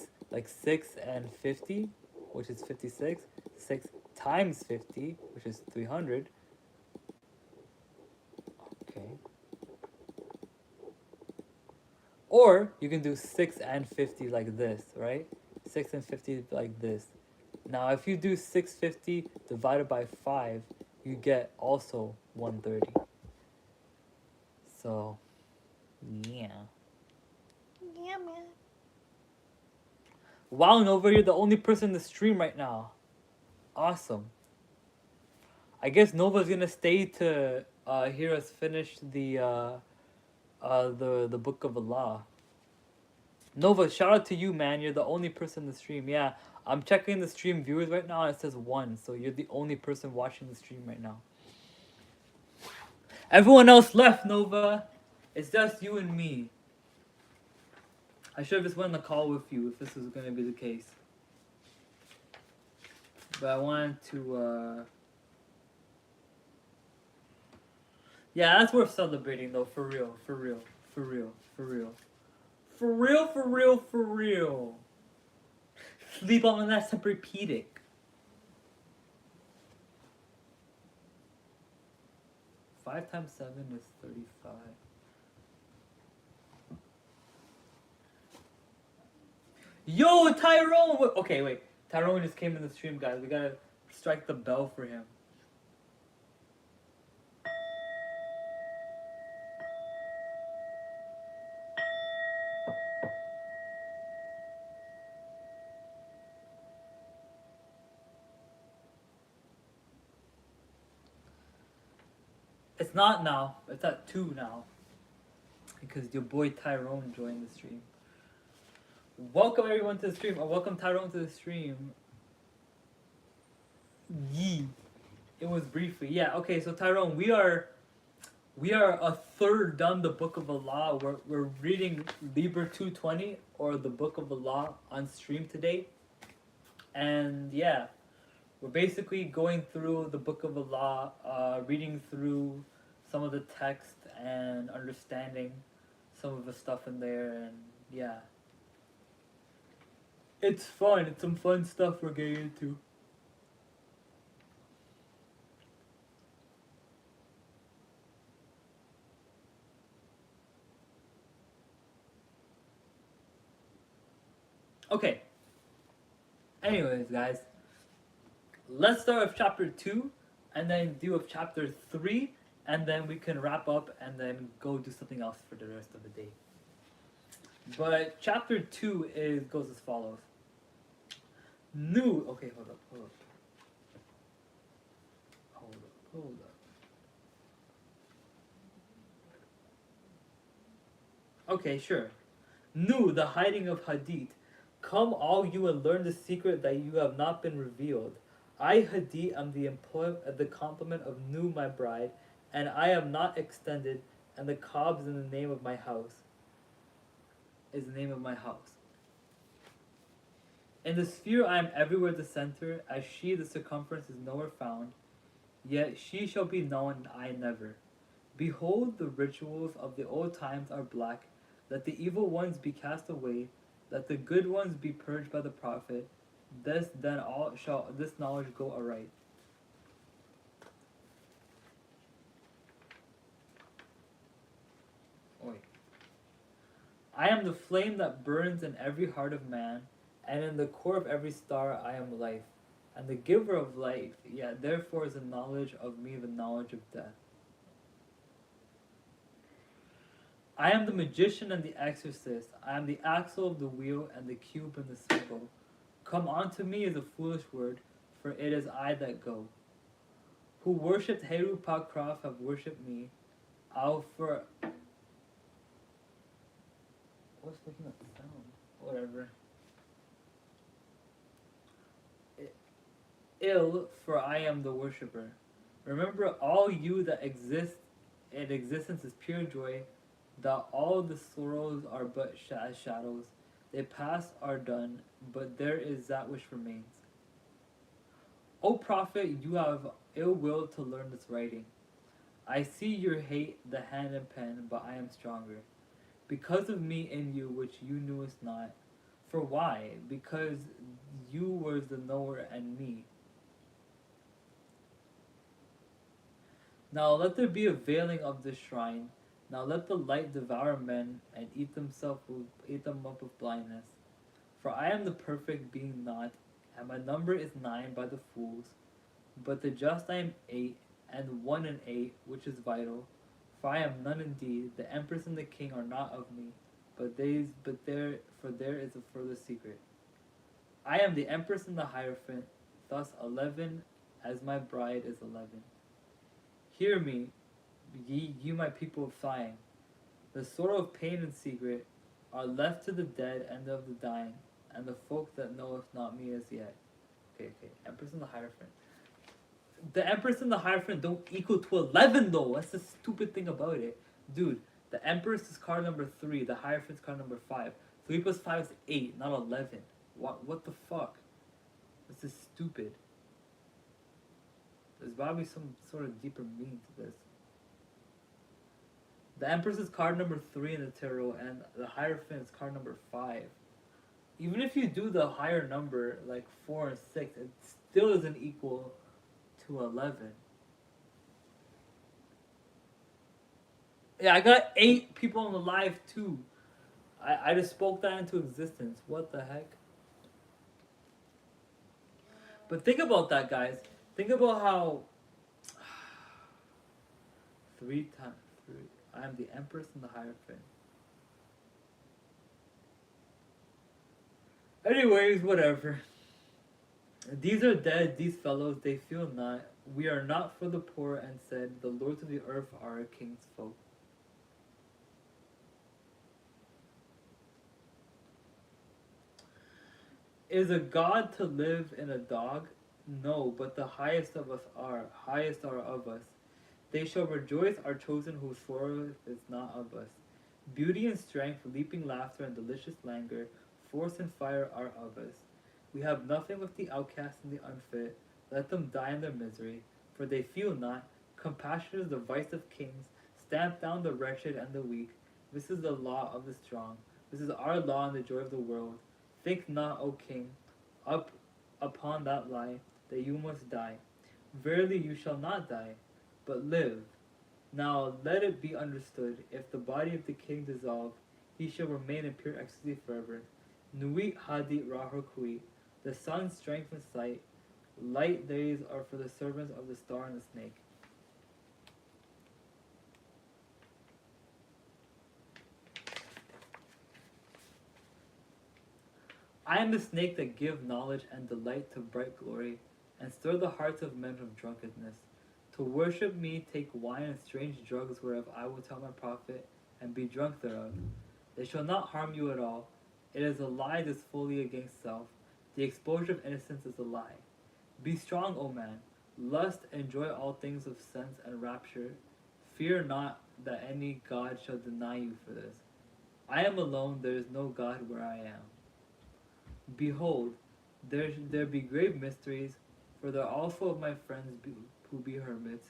6 and 50, which is 56. 6 times 50, which is 300. Okay. Or you can do 6 and 50 like this, right? 6 and 50 like this. Now, if you do 650 divided by 5, you get also 130. So, yeah. Yeah, man. Wow, Nova, you're the only person in the stream right now. Awesome. I guess Nova's gonna stay to hear us finish the Book of Allah. Nova, shout out to you, man. You're the only person in the stream. Yeah, I'm checking the stream viewers right now, and it says 1. So you're the only person watching the stream right now. Everyone else left, Nova. It's just you and me. I should have just went on the call with you if this was gonna be the case. But I wanted to. Yeah, that's worth celebrating, though. For real, for real, for real, for real, for real, for real, for real. Sleep on that Tempur-Pedic. Five times 7 is 35. Yo, Tyrone! Okay, wait. Tyrone just came in the stream, guys. We gotta strike the bell for him. It's not now. It's at 2 now. Because your boy Tyrone joined the stream. Welcome everyone to the stream. Or welcome Tyrone to the stream. Yee. It was briefly. Yeah, okay, so Tyrone, we are a third done the Book of Allah. We're reading Liber 220 or the Book of Allah on stream today. And yeah, we're basically going through the Book of Allah, reading through some of the text and understanding some of the stuff in there, and yeah. It's fun. It's some fun stuff we're getting into. Okay. Anyways, guys, let's start with chapter 2 and then do with chapter 3, and then we can wrap up and then go do something else for the rest of the day. But chapter 2 goes as follows. Okay, hold up. Okay, sure. The hiding of Hadith. Come all you and learn the secret that you have not been revealed. I, Hadith, am the complement of my bride, and I am not extended, and the Kaab is in the name of my house. Is the name of my house. In the sphere I am everywhere the center, as she the circumference is nowhere found, yet she shall be known and I never. Behold, the rituals of the old times are black, let the evil ones be cast away, let the good ones be purged by the prophet, then all shall this knowledge go aright. I am the flame that burns in every heart of man, and in the core of every star I am life, and the giver of life, yet therefore is the knowledge of me the knowledge of death. I am the magician and the exorcist, I am the axle of the wheel and the cube and the circle. Come unto me is a foolish word, for it is I that go. Who worshipped Heru Pakraf have worshipped me, I'll for... What's making that sound? Whatever. Ill, for I am the worshipper. Remember all you that exist, and existence is pure joy, that all the sorrows are but shadows. They pass, are done, but there is that which remains. O prophet, you have ill will to learn this writing. I see your hate, the hand and pen, but I am stronger. Because of me in you, which you knewest not. For why? Because you were the knower and me. Now let there be a veiling of this shrine, Now let the light devour men and eat them up with blindness. For I am the perfect being not, and my number is 9 by the fools. But the just I am 8, and 1 and 8, which is vital. For I am none indeed. The empress and the king are not of me, there is a further secret. I am the empress and the hierophant, thus 11, as my bride is 11. Hear me, ye my people of Zion. The sorrow of pain and secret are left to the dead and of the dying, and the folk that knoweth not me as yet. Okay. Empress and the Hierophant. The Empress and the Hierophant don't equal to 11 though. That's the stupid thing about it. Dude, the Empress is card number 3, the Hierophant is card number 5. 3 plus 5 is 8, not 11. What the fuck? This is stupid. There's probably some sort of deeper meaning to this. The Empress is card number 3 in the tarot, and the Hierophant is card number 5. Even if you do the higher number, like 4 and 6, it still doesn't equal to 11. Yeah, I got 8 people on the live too. I just spoke that into existence. What the heck? But think about that, guys. Think about how 3 times 3. I am the Empress and the Hierophant. Anyways, whatever. These are dead, these fellows, they feel not. We are not for the poor, and said, the lords of the earth are a king's folk. Is a god to live in a dog? No, but the highest of us are, highest are of us. They shall rejoice, our chosen, whose sorrow is not of us. Beauty and strength, leaping laughter, and delicious languor, force and fire are of us. We have nothing with the outcast and the unfit. Let them die in their misery, for they feel not. Compassion is the vice of kings. Stamp down the wretched and the weak. This is the law of the strong. This is our law and the joy of the world. Think not, O king, up upon that lie, that you must die. Verily you shall not die, but live. Now let it be understood, if the body of the king dissolve, he shall remain in pure ecstasy forever. Nuit hadit rahor kui, the sun's strength and sight, light days are for the servants of the star and the snake. I am the snake that give knowledge and delight to bright glory, and stir the hearts of men from drunkenness. To worship me take wine and strange drugs whereof I will tell my prophet, and be drunk thereof. They shall not harm you at all. It is a lie that's fully against self. The exposure of innocence is a lie. Be strong, O man. Lust, enjoy all things of sense and rapture. Fear not that any god shall deny you for this. I am alone, there is no god where I am. Behold, there be grave mysteries, for there are also of my friends who be hermits.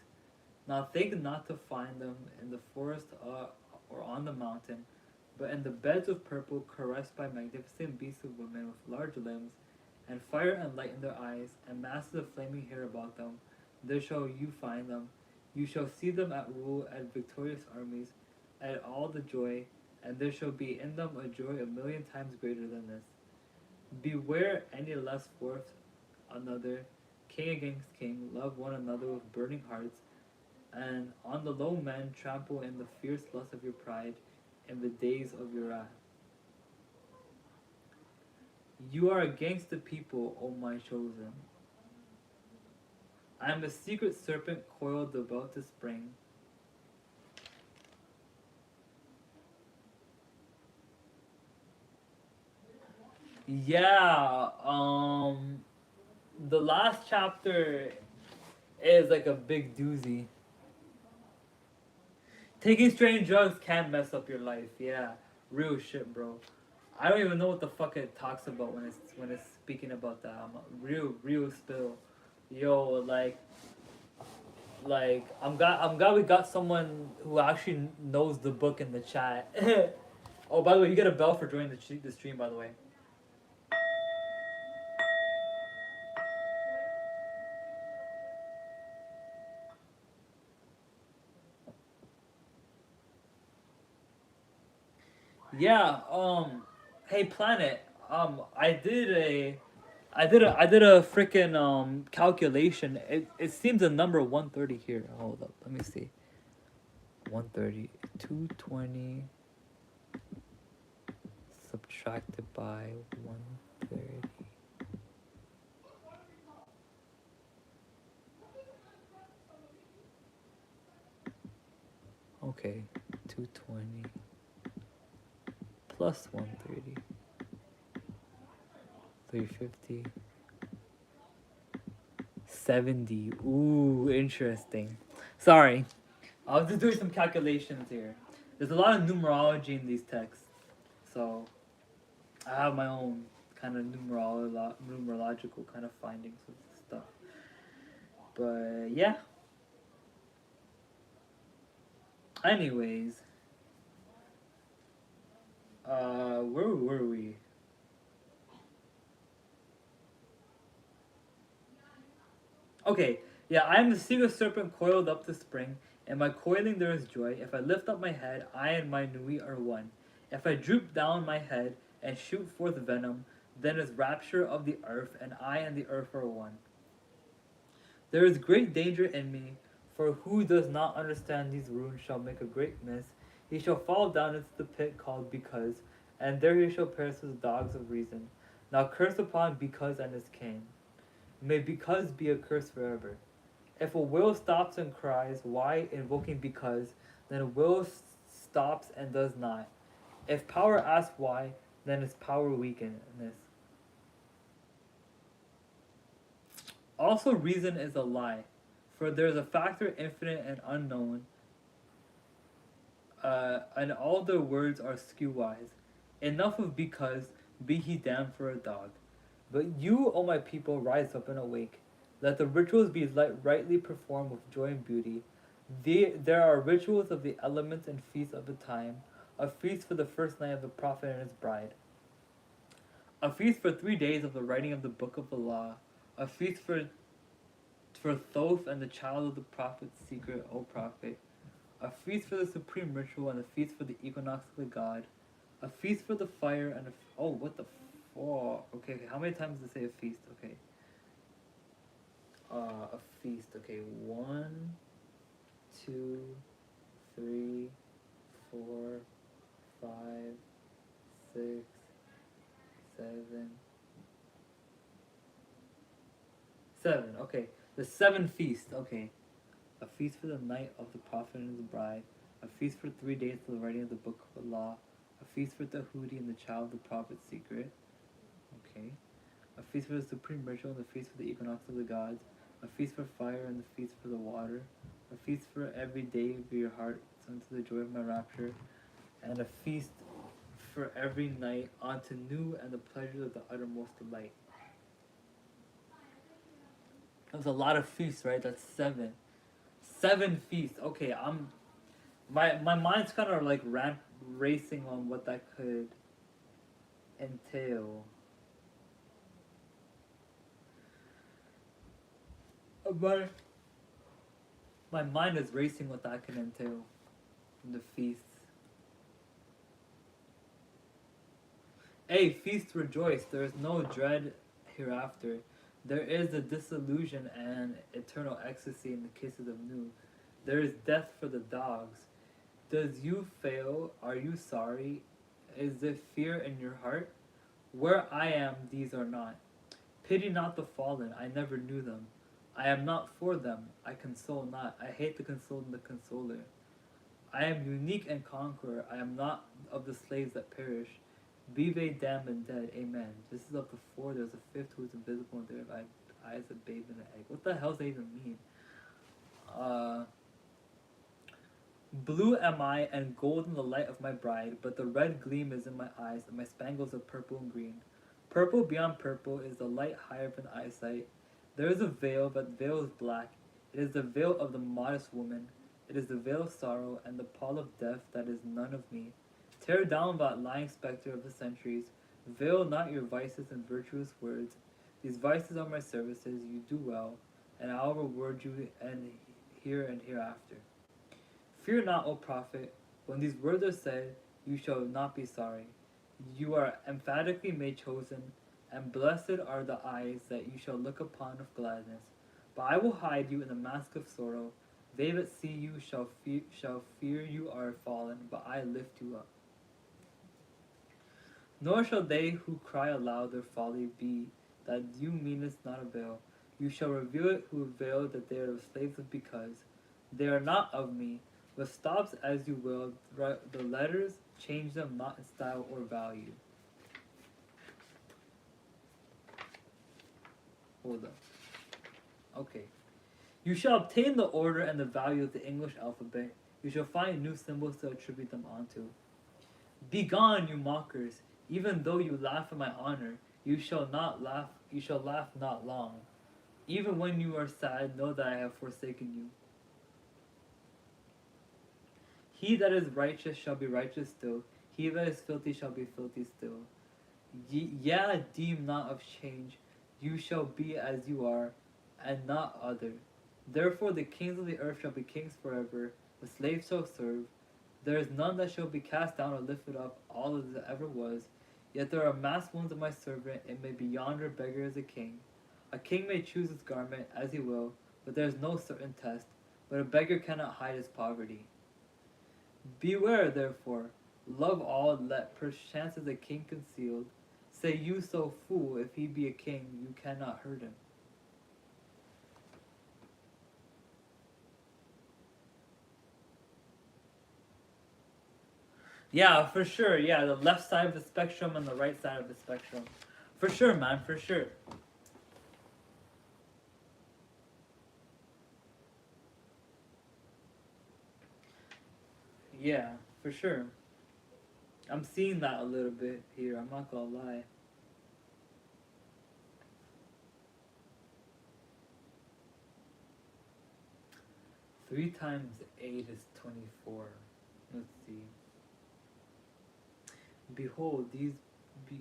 Now think not to find them in the forest or on the mountain, but in the beds of purple, caressed by magnificent beasts of women with large limbs, and fire and light in their eyes, and masses of flaming hair about them. There shall you find them. You shall see them at rule, at victorious armies, at all the joy, and there shall be in them a joy 1,000,000 times greater than this. Beware any less forth another, king against king, love one another with burning hearts, and on the low men trample in the fierce lust of your pride, in the days of your wrath. You are against the people, O my chosen. I am a secret serpent coiled about to spring. Yeah, the last chapter is like a big doozy. Taking strange drugs can mess up your life. Yeah, real shit, bro. I don't even know what the fuck it talks about when it's speaking about that. Real spill. Yo, I'm glad we got someone who actually knows the book in the chat. Oh, by the way, you get a bell for joining the stream. By the way. Yeah. Hey, Planet. I did a freaking calculation. It seems the number 130 here. Hold up. Let me see. 130, 220 subtracted by 130. Okay. 220 plus 130. 350. 70. Ooh, interesting. Sorry. I was just doing some calculations here. There's a lot of numerology in these texts. So I have my own kind of numerological kind of findings with stuff. But yeah. Anyways, where were we? Okay, yeah, I am the secret serpent coiled up to spring. In my coiling there is joy. If I lift up my head, I and my Nui are one. If I droop down my head and shoot forth venom, then is rapture of the earth, and I and the earth are one. There is great danger in me, for who does not understand these runes shall make a great miss. He shall fall down into the pit called Because, and there he shall perish with dogs of reason. Now curse upon Because and his king. May Because be a curse forever. If a will stops and cries, why, invoking Because, then will stops and does not. If power asks why, then is power weakness. Also, reason is a lie, for there is a factor infinite and unknown, and all their words are skew wise. Enough of Because, be he damned for a dog. But you, O my people, rise up and awake. Let the rituals be rightly performed with joy and beauty. There are rituals of the elements and feasts of the time, a feast for the first night of the prophet and his bride, a feast for 3 days of the writing of the book of the law, a feast for Thoth and the child of the prophet's secret, O prophet, a feast for the supreme ritual and a feast for the equinox of the god, a feast for the fire and oh, what the fuck? Okay, how many times does it say a feast? Okay. A feast. Okay, one, two, three, four, five, six, seven, seven. Okay, the seven feast. Okay, a feast for the night of the prophet and his bride, a feast for 3 days for the writing of the book of the law, a feast for Tahuti and the child of the prophet's secret. Okay, a feast for the supreme ritual and the feast for the equinox of the gods, a feast for fire and the feast for the water, a feast for every day of your heart unto the joy of my rapture, and a feast for every night unto new and the pleasures of the uttermost delight. That was a lot of feasts, right? That's seven. Seven feasts. Okay, my mind's kind of like racing on what that could entail. But my mind is racing what that can entail. The feasts. Hey, feast rejoice. There is no dread hereafter. There is the disillusion and eternal ecstasy in the kisses of new. There is death for the dogs. Does you fail? Are you sorry? Is there fear in your heart? Where I am, these are not. Pity not the fallen. I never knew them. I am not for them. I console not. I hate the consoled and the consoler. I am unique and conqueror. I am not of the slaves that perish. Be they damned and dead. Amen. This is of the four. There's a fifth who is invisible and there have eyes that bathe in an egg. What the hell does that even mean? Uh, Blue am I and gold in the light of my bride, but the red gleam is in my eyes and my spangles are purple and green. Purple beyond purple is the light higher than eyesight. There is a veil, but the veil is black. It is the veil of the modest woman. It is the veil of sorrow and the pall of death that is none of me. Tear down that lying spectre of the centuries. Veil not your vices and virtuous words. These vices are my services. You do well, and I will reward you and here and hereafter. Fear not, O prophet, when these words are said. you shall not be sorry. You are emphatically made chosen, and blessed are the eyes that you shall look upon with gladness. But I will hide you in the mask of sorrow. They that see you shall fear you are fallen, but I lift you up. Nor shall they who cry aloud their folly be, that you meanest not avail. You shall reveal it who avail that they are the slaves of because. They are not of me. With stops as you will, write the letters, change them not in style or value. Hold up. Okay. You shall obtain the order and the value of the English alphabet. You shall find new symbols to attribute them onto. Begone, you mockers! Even though you laugh at my honor, you shall not laugh. You shall laugh not long. Even when you are sad, know that I have forsaken you. He that is righteous shall be righteous still. He that is filthy shall be filthy still. Yeah, deem not of change. You shall be as you are, and not other. Therefore the kings of the earth shall be kings forever. The slaves shall serve. There is none that shall be cast down or lifted up, all as it ever was. Yet there are masked ones of my servant, it may be yonder beggar as a king. A king may choose his garment as he will, but there is no certain test. But a beggar cannot hide his poverty. Beware, therefore, love all, let perchance is a king concealed. Say you so, fool, if he be a king, you cannot hurt him. Yeah, for sure. Yeah, the left side of the spectrum and the right side of the spectrum. For sure, man, for sure. Yeah, for sure. I'm seeing that a little bit here, I'm not gonna lie. 3 times 8 is 24. Let's see. Behold, these be.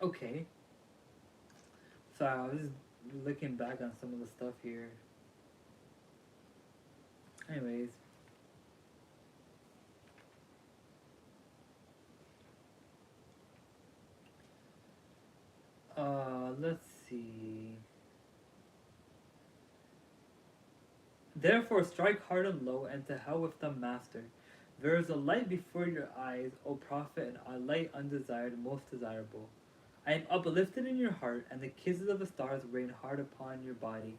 Okay. Sorry, I was just looking back on some of the stuff here. Anyways. Let's see. Therefore strike hard and low, and to hell with them, master. There is a light before your eyes, O prophet, and a light undesired, most desirable. I am uplifted in your heart, and the kisses of the stars rain hard upon your body.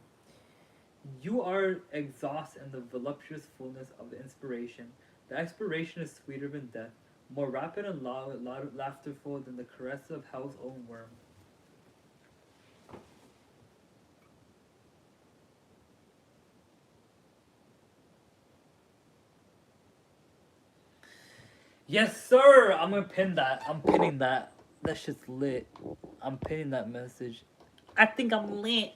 You are exhaust in the voluptuous fullness of the inspiration. The expiration is sweeter than death, more rapid and laughterful than the caress of hell's own worm. Yes, sir. I'm gonna pin that. I'm pinning that. That shit's lit. I'm pinning that message. I think I'm lit.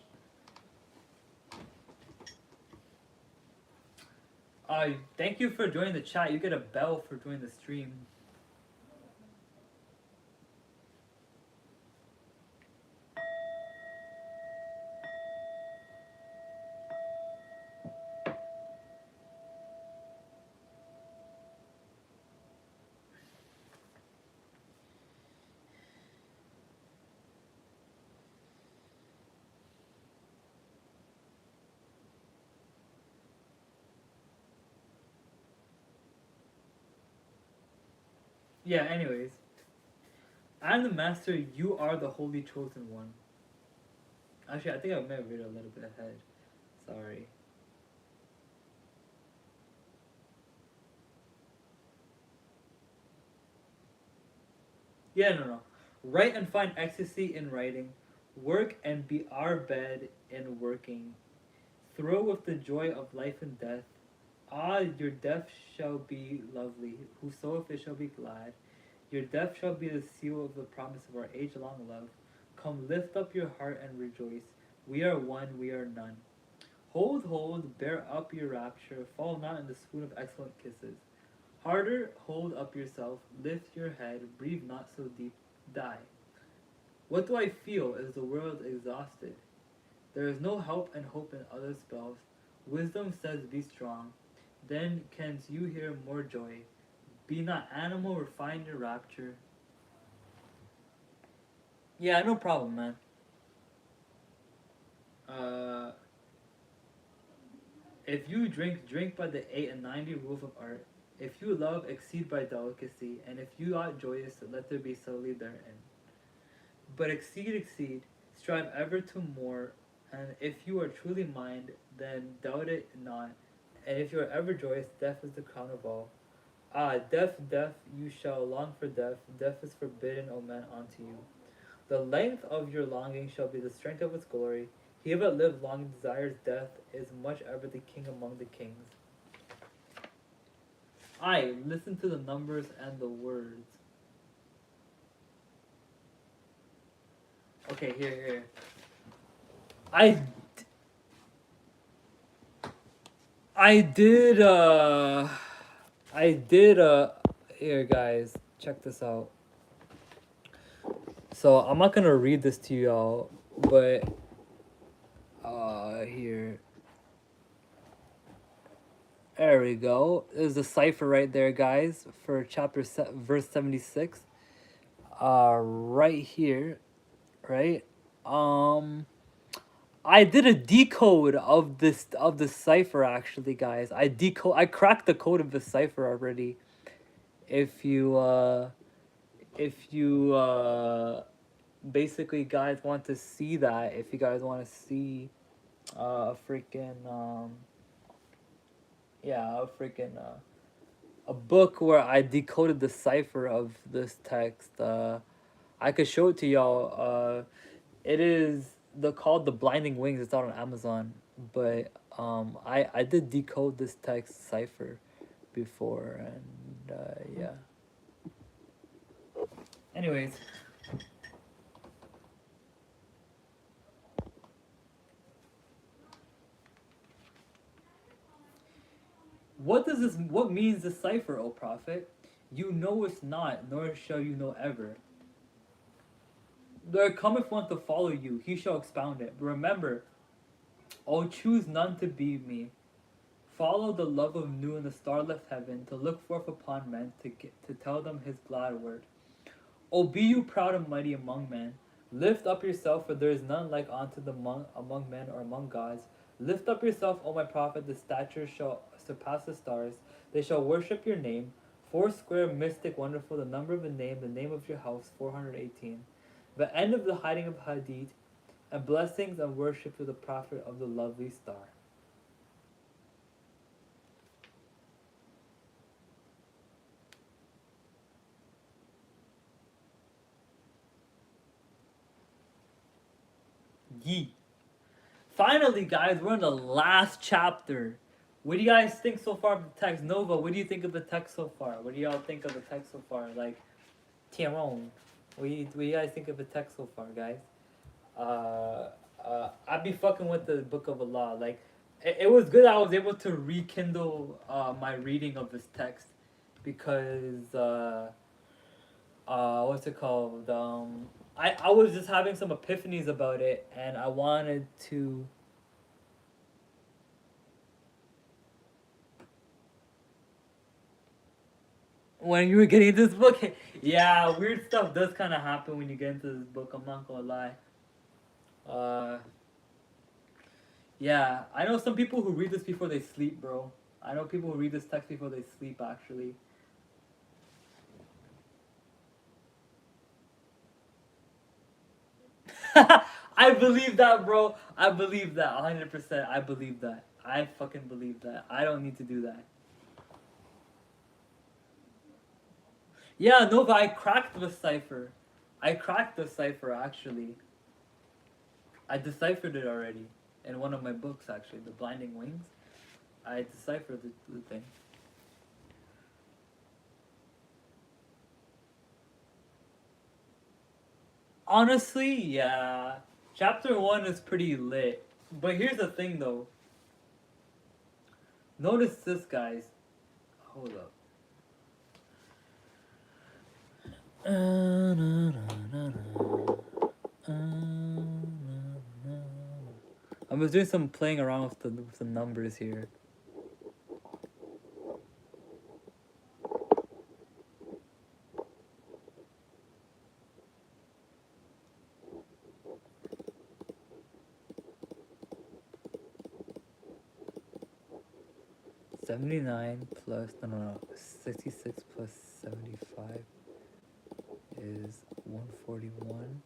Thank you for joining the chat. You get a bell for joining the stream. Yeah, anyways. I am the master, you are the holy chosen one. Actually, I think I may have read a little bit ahead. Sorry. Yeah, no. Write and find ecstasy in writing. Work and be our bed in working. Thrill with the joy of life and death. Ah, your death shall be lovely. Who soweth it shall be glad. Your death shall be the seal of the promise of our age-long love. Come, lift up your heart and rejoice. We are one, we are none. Hold, hold, bear up your rapture. Fall not in the swoon of excellent kisses. Harder, hold up yourself. Lift your head. Breathe not so deep. Die. What do I feel? Is the world exhausted? There is no help and hope in other spells. Wisdom says, be strong. Then canst you hear more joy. Be not animal, refine your rapture. Yeah, no problem, man. Uh, if you drink, drink by the 8 and 90 rules of art. If you love, exceed by delicacy. And if you are joyous, let there be subtlety therein. But exceed, exceed, strive ever to more. And if you are truly mine, then doubt it not. And if you are ever joyous, death is the crown of all. Ah, death, death, you shall long for death. Death is forbidden, O man, unto you. The length of your longing shall be the strength of its glory. He that lives long and desires death is much ever the king among the kings. I listen to the numbers and the words. Okay, here. I I did I did here guys, check this out. So I'm not gonna read this to y'all, but here. There we go. There's a cipher right there, guys, for verse 76. Right here, right? Um, I did a decode of the cipher actually, guys. I cracked the code of the cipher already. If you if you basically guys want to see that, if you guys want to see freaking yeah, a freaking a book where I decoded the cipher of this text. I could show it to y'all. It is called The Blinding Wings. It's out on Amazon. But I did decode this text cipher before, and yeah. Anyways, what means the cipher, O prophet? You knowest not, nor shall you know ever. There cometh one to follow you, he shall expound it. But remember, O choose none to be me. Follow the love of new in the starlit heaven, to look forth upon men, to tell them his glad word. O be you proud and mighty among men. Lift up yourself, for there is none like unto the among men or among gods. Lift up yourself, O my prophet, the stature shall surpass the stars. They shall worship your name. Foursquare, mystic, wonderful, the number of the name of your house, 418. The end of the hiding of Hadith, and blessings and worship to the prophet of the lovely star. Yee. Finally, guys, we're in the last chapter. What do you guys think so far of the text? Nova, what do you think of the text so far? What do y'all think of the text so far? Like, Tyrone, what do you guys think of the text so far, guys? I'd be fucking with the Book of Allah. Like, it was good I was able to rekindle my reading of this text because, what's it called? I was just having some epiphanies about it, and I wanted to. When you were getting into this book, yeah, weird stuff does kind of happen when you get into this book. I'm not gonna lie. Uh, yeah, I know some people who read this before they sleep, bro. I know people who read this text before they sleep, actually. I believe that, bro. I believe that 100%. I believe that. I fucking believe that. I don't need to do that. Yeah, no, but I cracked the cipher. I cracked the cipher actually. I deciphered it already in one of my books actually, The Blinding Wings. I deciphered the thing. Honestly, yeah. Chapter 1 is pretty lit. But here's the thing though. Notice this, guys. Hold up. I was doing some playing around with the numbers here. $79 plus, no, 66 plus 75 is 141.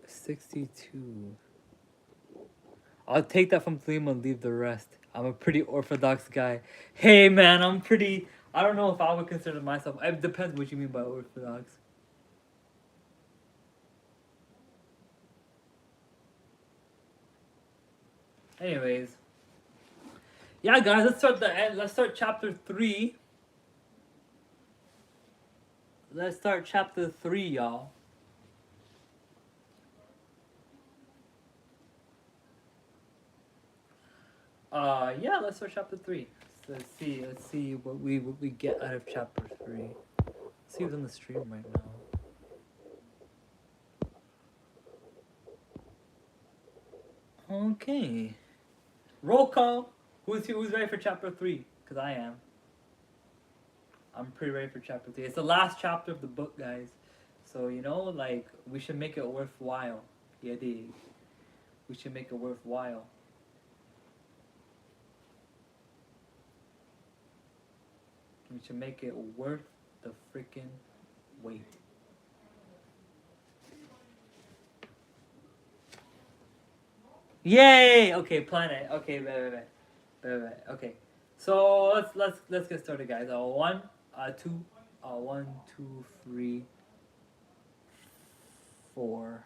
$62. I'll take that from Thelema and leave the rest. I'm a pretty orthodox guy. Hey man, I'm pretty. I don't know if I would consider myself. It depends what you mean by orthodox. Anyways, yeah, guys, let's start the end. Let's start chapter 3. Let's start chapter 3, y'all. Yeah, let's start chapter 3. So let's see what we get out of chapter 3. Let's see who's on the stream right now. Okay. Roll call. Who's ready for chapter 3? Cause I am. I'm pretty ready for chapter 3. It's the last chapter of the book, guys. So like we should make it worthwhile. Yeah, dig. We should make it worthwhile. We should make it worth the freaking wait. Yay! Okay, planet. Okay, wait. Okay, so let's get started, guys. One, two, 1, 2, 3, 4.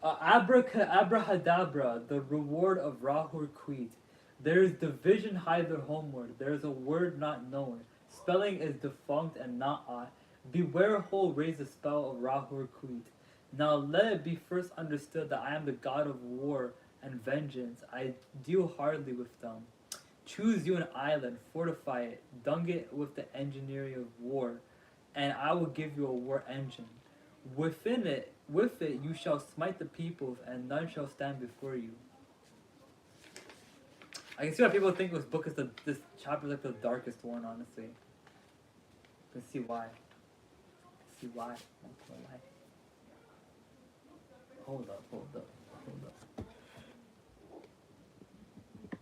Abrahadabra, the reward of Rahur Queet. There is division hither homeward. There is a word not known. Spelling is defunct and not aught. Beware hole raise the spell of Rahur Queet. Now let it be first understood that I am the god of war and vengeance. I deal hardly with them. Choose you an island, fortify it, dung it with the engineering of war, and I will give you a war engine. With it, you shall smite the peoples, and none shall stand before you. I can see why people think this chapter is like the darkest one, honestly. I can see why. Hold up.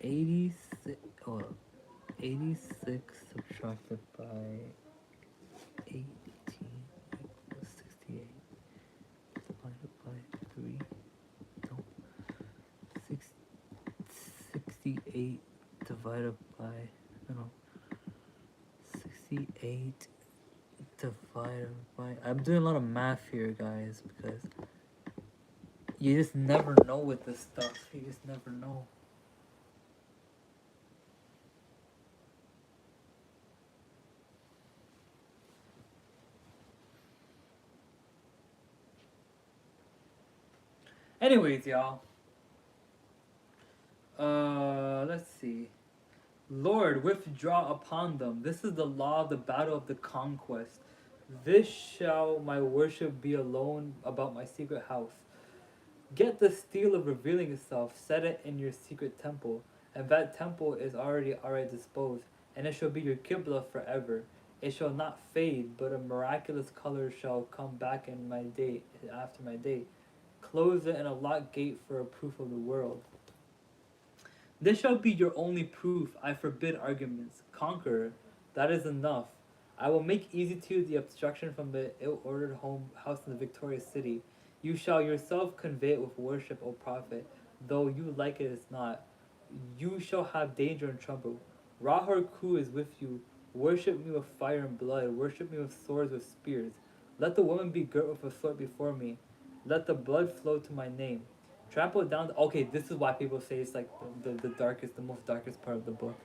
86. Hold up. 86 subtracted by 18 equals 68. Divided by 3. No. 68 divided by. No. 68 divided by. I'm doing a lot of math here, guys, because you just never know with this stuff. You just never know. Anyways, y'all. Let's see. Lord, withdraw upon them. This is the law of the battle of the conquest. This shall my worship be alone about my secret house. Get the steel of revealing itself, set it in your secret temple, and that temple is already disposed, and it shall be your Qibla forever. It shall not fade, but a miraculous color shall come back in my day after my day. Close it in a locked gate for a proof of the world. This shall be your only proof. I forbid arguments. Conqueror, that is enough. I will make easy to you the obstruction from the ill-ordered house in the victorious city. You shall yourself convey it with worship, O prophet, though you like it is not. You shall have danger and trouble. Rahur Ku is with you. Worship me with fire and blood. Worship me with swords with spears. Let the woman be girt with a sword before me. Let the blood flow to my name. Trample down. Okay, this is why people say it's like the darkest, the most darkest part of the book.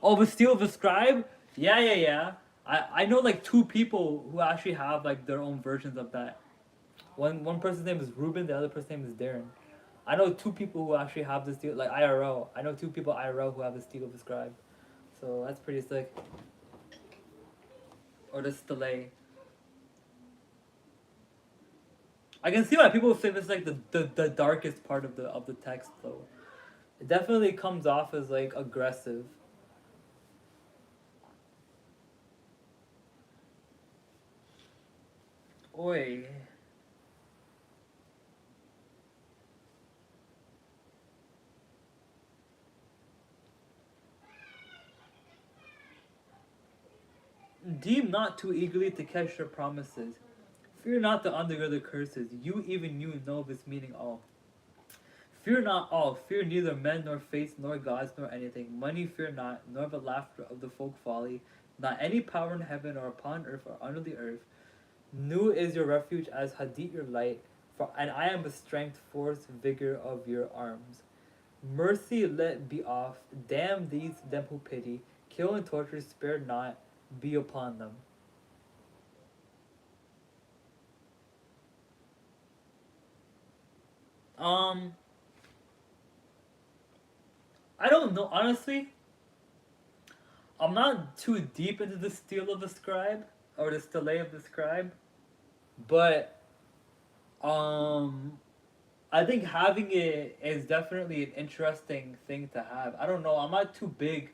Oh, the steel of the scribe? Yeah, yeah, yeah. I know like two people who actually have like their own versions of that. One person's name is Ruben, the other person's name is Darren. I know two people who actually have this deal, like IRL. I know two people IRL who have this deal of the scribe. So that's pretty sick. Or the delay. I can see why people say this is like the darkest part of the text though. It definitely comes off as like aggressive. Oi. Deem not too eagerly to catch your promises. Fear not to undergo the curses. You know this meaning all. Fear not all. Fear neither men nor fates nor gods nor anything. Money fear not, nor the laughter of the folk folly. Not any power in heaven or upon earth or under the earth. New is your refuge as Hadit your light. And I am the strength, force, vigor of your arms. Mercy let be off. Damn these them who pity. Kill and torture, spare not. Be upon them. Um, I don't know. Honestly, I'm not too deep into the steel of the scribe or the stele of the scribe, but um, I think having it is definitely an interesting thing to have. I don't know. I'm not too big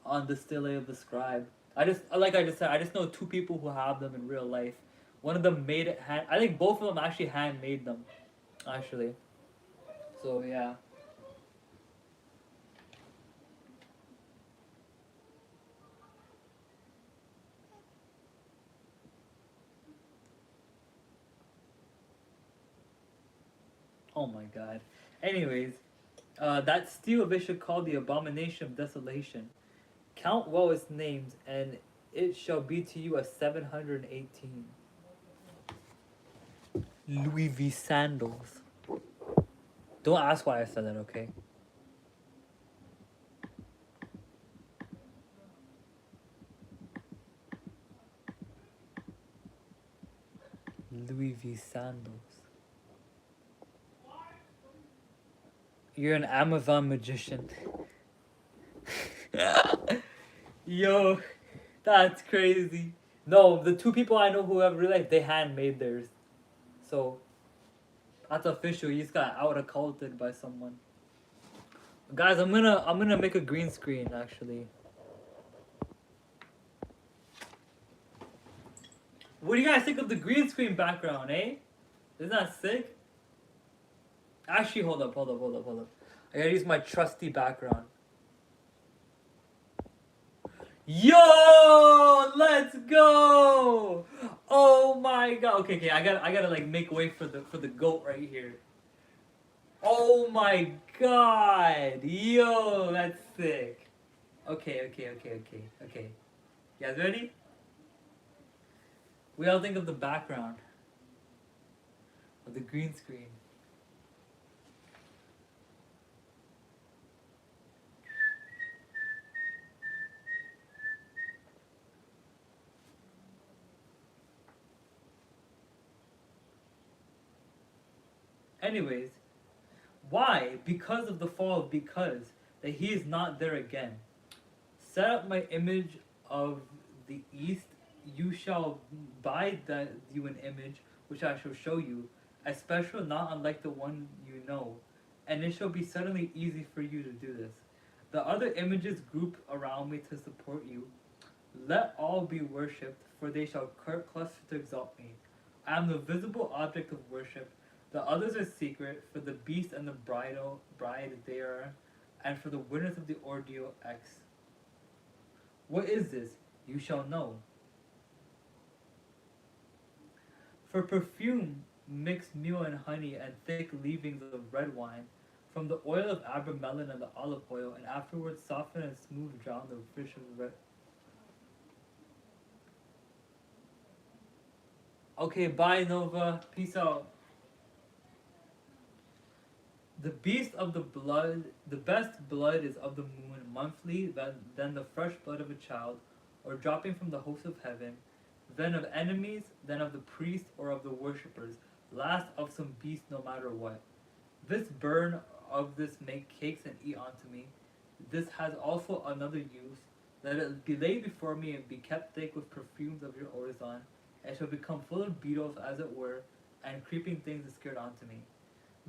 on the stele of the scribe. Like I just said, I just know two people who have them in real life. One of them made it hand. I think both of them actually handmade them. Actually, so yeah. Oh my god. Anyways, that steel they should call the abomination of desolation. Count well its names, and it shall be to you a 718. Louis V. Sandals. Don't ask why I said that, okay? Louis V. Sandals. You're an Amazon magician. Yo, that's crazy. No, the two people I know who have real life, they handmade theirs. So that's official. You just got out occulted by someone. Guys, I'm gonna make a green screen actually. What do you guys think of the green screen background, eh? Isn't that sick? Actually, hold up. I gotta use my trusty background. Yo, let's go! Oh my god. Okay. I gotta like make way for the goat right here. Oh my god. Yo, that's sick. Okay. You guys ready? We all think of the background of the green screen. Anyways, why? Because of the fall of because that he is not there again. Set up my image of the east. You shall buy that you an image which I shall show you, a special not unlike the one you know, and it shall be suddenly easy for you to do this. The other images group around me to support you. Let all be worshipped, for they shall cluster to exalt me. I am the visible object of worship. The others are secret, for the beast and the bride they are, and for the winners of the ordeal X. What is this? You shall know. For perfume, mix meal and honey and thick leavings of red wine. from the oil of abramelon and the olive oil, and afterwards soften and smooth drown the fish of the red. Okay, bye Nova. Peace out. The beast of the blood, the best blood is of the moon, monthly, than the fresh blood of a child, or dropping from the host of heaven, then of enemies, then of the priest or of the worshippers, last of some beast no matter what. This burn of this make cakes and eat unto me. This has also another use, that it be laid before me and be kept thick with perfumes of your orison, and shall become full of beetles as it were, and creeping things is scared unto me.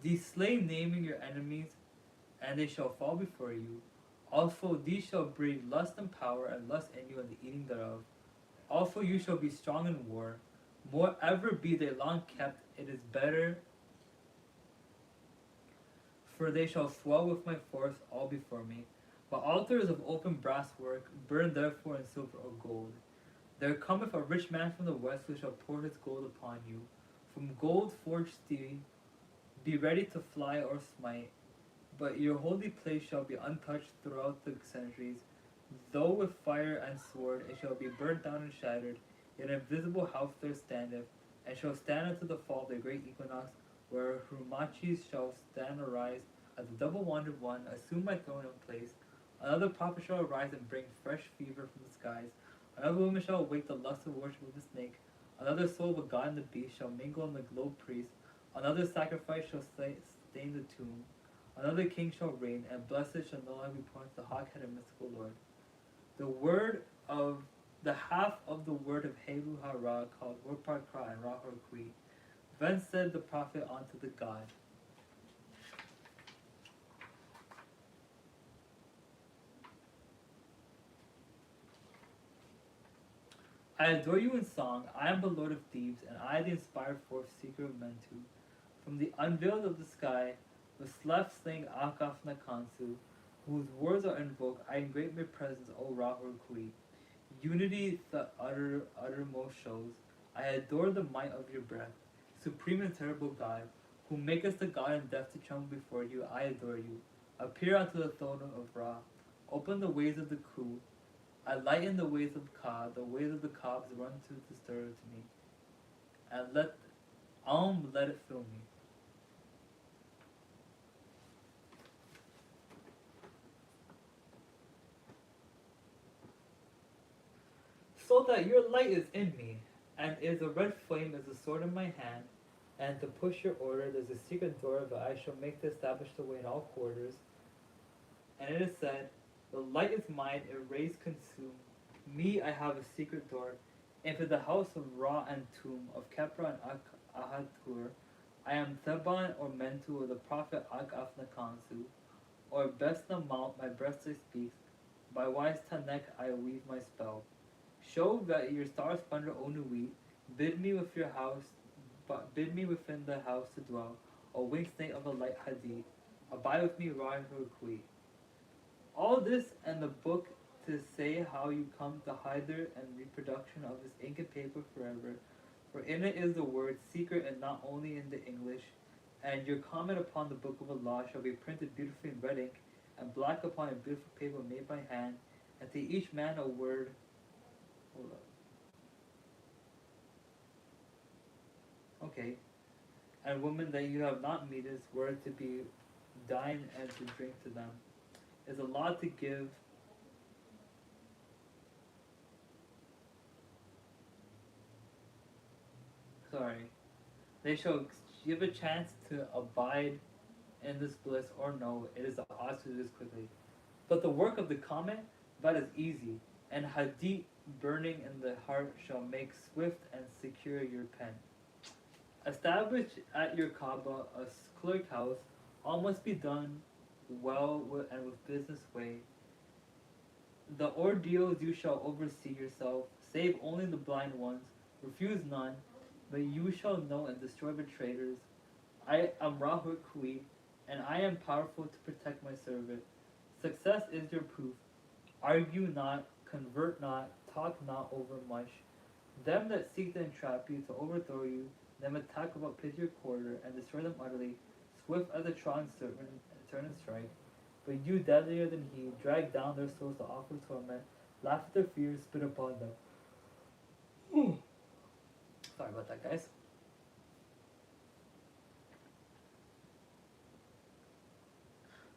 These slay naming your enemies, and they shall fall before you. Also these shall breed lust and power, and lust in you, and the eating thereof. Also you shall be strong in war. Moreover be they long kept, it is better, for they shall swell with my force all before me. But altars of open brass work, burn therefore in silver or gold. There cometh a rich man from the west, who shall pour his gold upon you. From gold forged steel, be ready to fly or smite, but your holy place shall be untouched throughout the centuries. Though with fire and sword it shall be burnt down and shattered, yet an invisible house there standeth, and shall stand unto the fall of the great equinox, where Humachis shall stand arise, as the double-wandered one, assume my throne and place. Another prophet shall arise and bring fresh fever from the skies. Another woman shall awake the lust of worship of the snake. Another soul of a god and the beast shall mingle in the globe priest. Another sacrifice shall stain the tomb. Another king shall reign, and blessed shall no longer be promised the hawk-headed mystical Lord. The word of the half of the word of Heru Hara, called Warpakra and Rahor Kui. Then said the prophet unto the god, I adore you in song, I am the Lord of Thebes, and I the inspired forth seeker of Mentu. From the unveiled of the sky, the slept slaying Akaf Nakansu, whose words are invoked, I great my presence, O Rahor Kui. Unity the uttermost shows. I adore the might of your breath, supreme and terrible God, who makest the God and death to tremble before you. I adore you. Appear unto the throne of Ra. Open the ways of the Ku. I lighten the ways of Ka. The ways of the Kabs run to the stir to me. And let it fill me. So that your light is in me, and is a red flame as a sword in my hand, and to push your order there's a secret door that I shall make to establish the way in all quarters. And it is said, the light is mine, a rays consume. Me I have a secret door, into the house of Ra and tomb of Kepra and Ahatur. I am Theban or Mentu or the prophet Ak Afnakansu, or Besna Mount, my breast I speaks, by wise Tanek I weave my spell. Show that your star splendor, O Nui, bid me with your house, but bid me within the house to dwell, O wing snake of the light Hadi, abide with me, Ra and Hurkui. All this and the book to say how you come the hider and reproduction of this ink and paper forever, for in it is the word secret and not only in the English, and your comment upon the book of Allah shall be printed beautifully in red ink, and black upon a beautiful paper made by hand, and to each man a word. Hold up. Okay. And women that you have not met is word to be dine and to drink to them. Is a lot to give. Sorry. They shall give a chance to abide in this bliss or no, it is the odds to do this quickly. But the work of the comment, that is easy, and hadith burning in the heart shall make swift and secure your pen. Establish at your Kaaba a clerk house, all must be done well and with business way. The ordeals you shall oversee yourself, save only the blind ones, refuse none, but you shall know and destroy the traitors. I am Rahur Kui, and I am powerful to protect my servant. Success is your proof. Argue not, convert not, talk not over much. Them that seek to entrap you, to overthrow you, them attack about pitch your quarter, and destroy them utterly, swift as a trodden serpent turn and strike. But you, deadlier than he, drag down their souls to awful torment, laugh at their fears, spit upon them. Sorry about that, guys.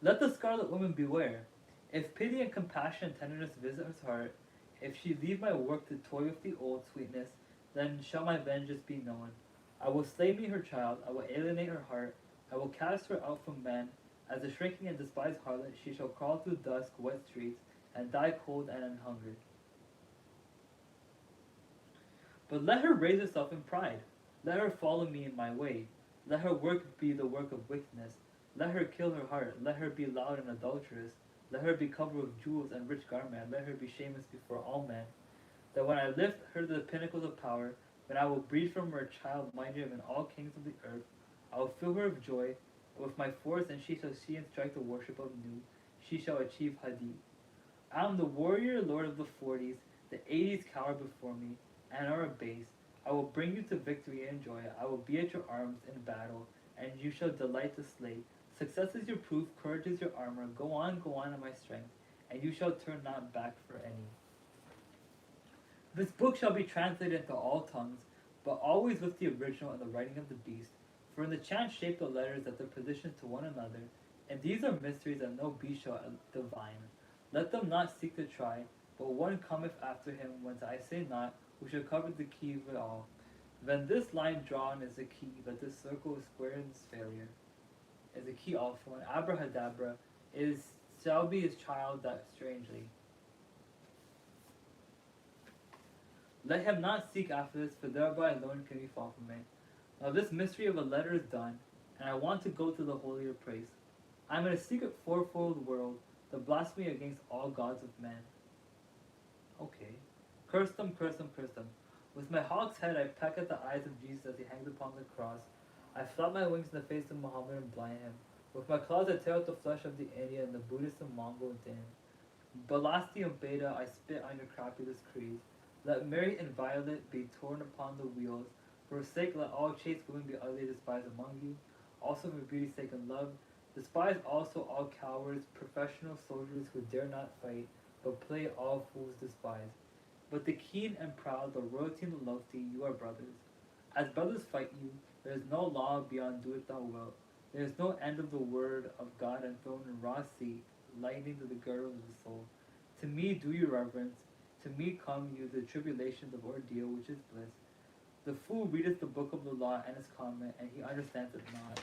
Let the scarlet woman beware. If pity and compassion and tenderness visit her heart, if she leave my work to toy with the old sweetness, then shall my vengeance be known. I will slay me her child, I will alienate her heart, I will cast her out from men. As a shrinking and despised harlot, she shall crawl through dusk, wet streets, and die cold and hungered. But let her raise herself in pride. Let her follow me in my way. Let her work be the work of wickedness. Let her kill her heart. Let her be loud and adulterous. Let her be covered with jewels and rich garment. Let her be shameless before all men. That when I lift her to the pinnacles of power, when I will breed from her a child mightier than all kings of the earth, I will fill her with joy with my force, and she shall see and strike the worship of Nu. She shall achieve Hadid. I am the warrior lord of the 40s. The 80s cower before me and are abased. I will bring you to victory and joy. I will be at your arms in battle, and you shall delight to slay. Success is your proof, courage is your armor. Go on in my strength, and you shall turn not back for any. This book shall be translated into all tongues, but always with the original and the writing of the beast. For in the chant shape the letters at their position to one another, and these are mysteries that no beast shall divine. Let them not seek to try, but one cometh after him, whence I say not, who shall cover the key of it all. Then this line drawn is the key, that this circle is square in its failure. Is the key also, and abrahadabra shall be his child that strangely. Let him not seek after this, for thereby alone can we fall from it. Now this mystery of a letter is done, and I want to go to the holier place. I am in a secret fourfold world, the blasphemy against all gods of men. Okay. Curse them, curse them, curse them. With my hawk's head I peck at the eyes of Jesus as he hangs upon the cross. I flap my wings in the face of Muhammad and blind him. With my claws I tear out the flesh of the Indian and the Buddhist and Mongol din. Balasti and Beta I spit on your crapulous creeds. Let Mary and Violet be torn upon the wheels. For her sake let all chaste women be utterly despised among you. Also for beauty's sake and love. Despise also all cowards, professional soldiers who dare not fight, but play all fools despise. But the keen and proud, the royalty and the lofty, you are brothers. As brothers fight you, there is no law beyond do it thou wilt. There is no end of the word of God enthroned in raw sea, lightning to the girdle of the soul. To me do you reverence, to me come you the tribulations of ordeal which is bliss. The fool readeth the book of the law and its comment, and he understands it not.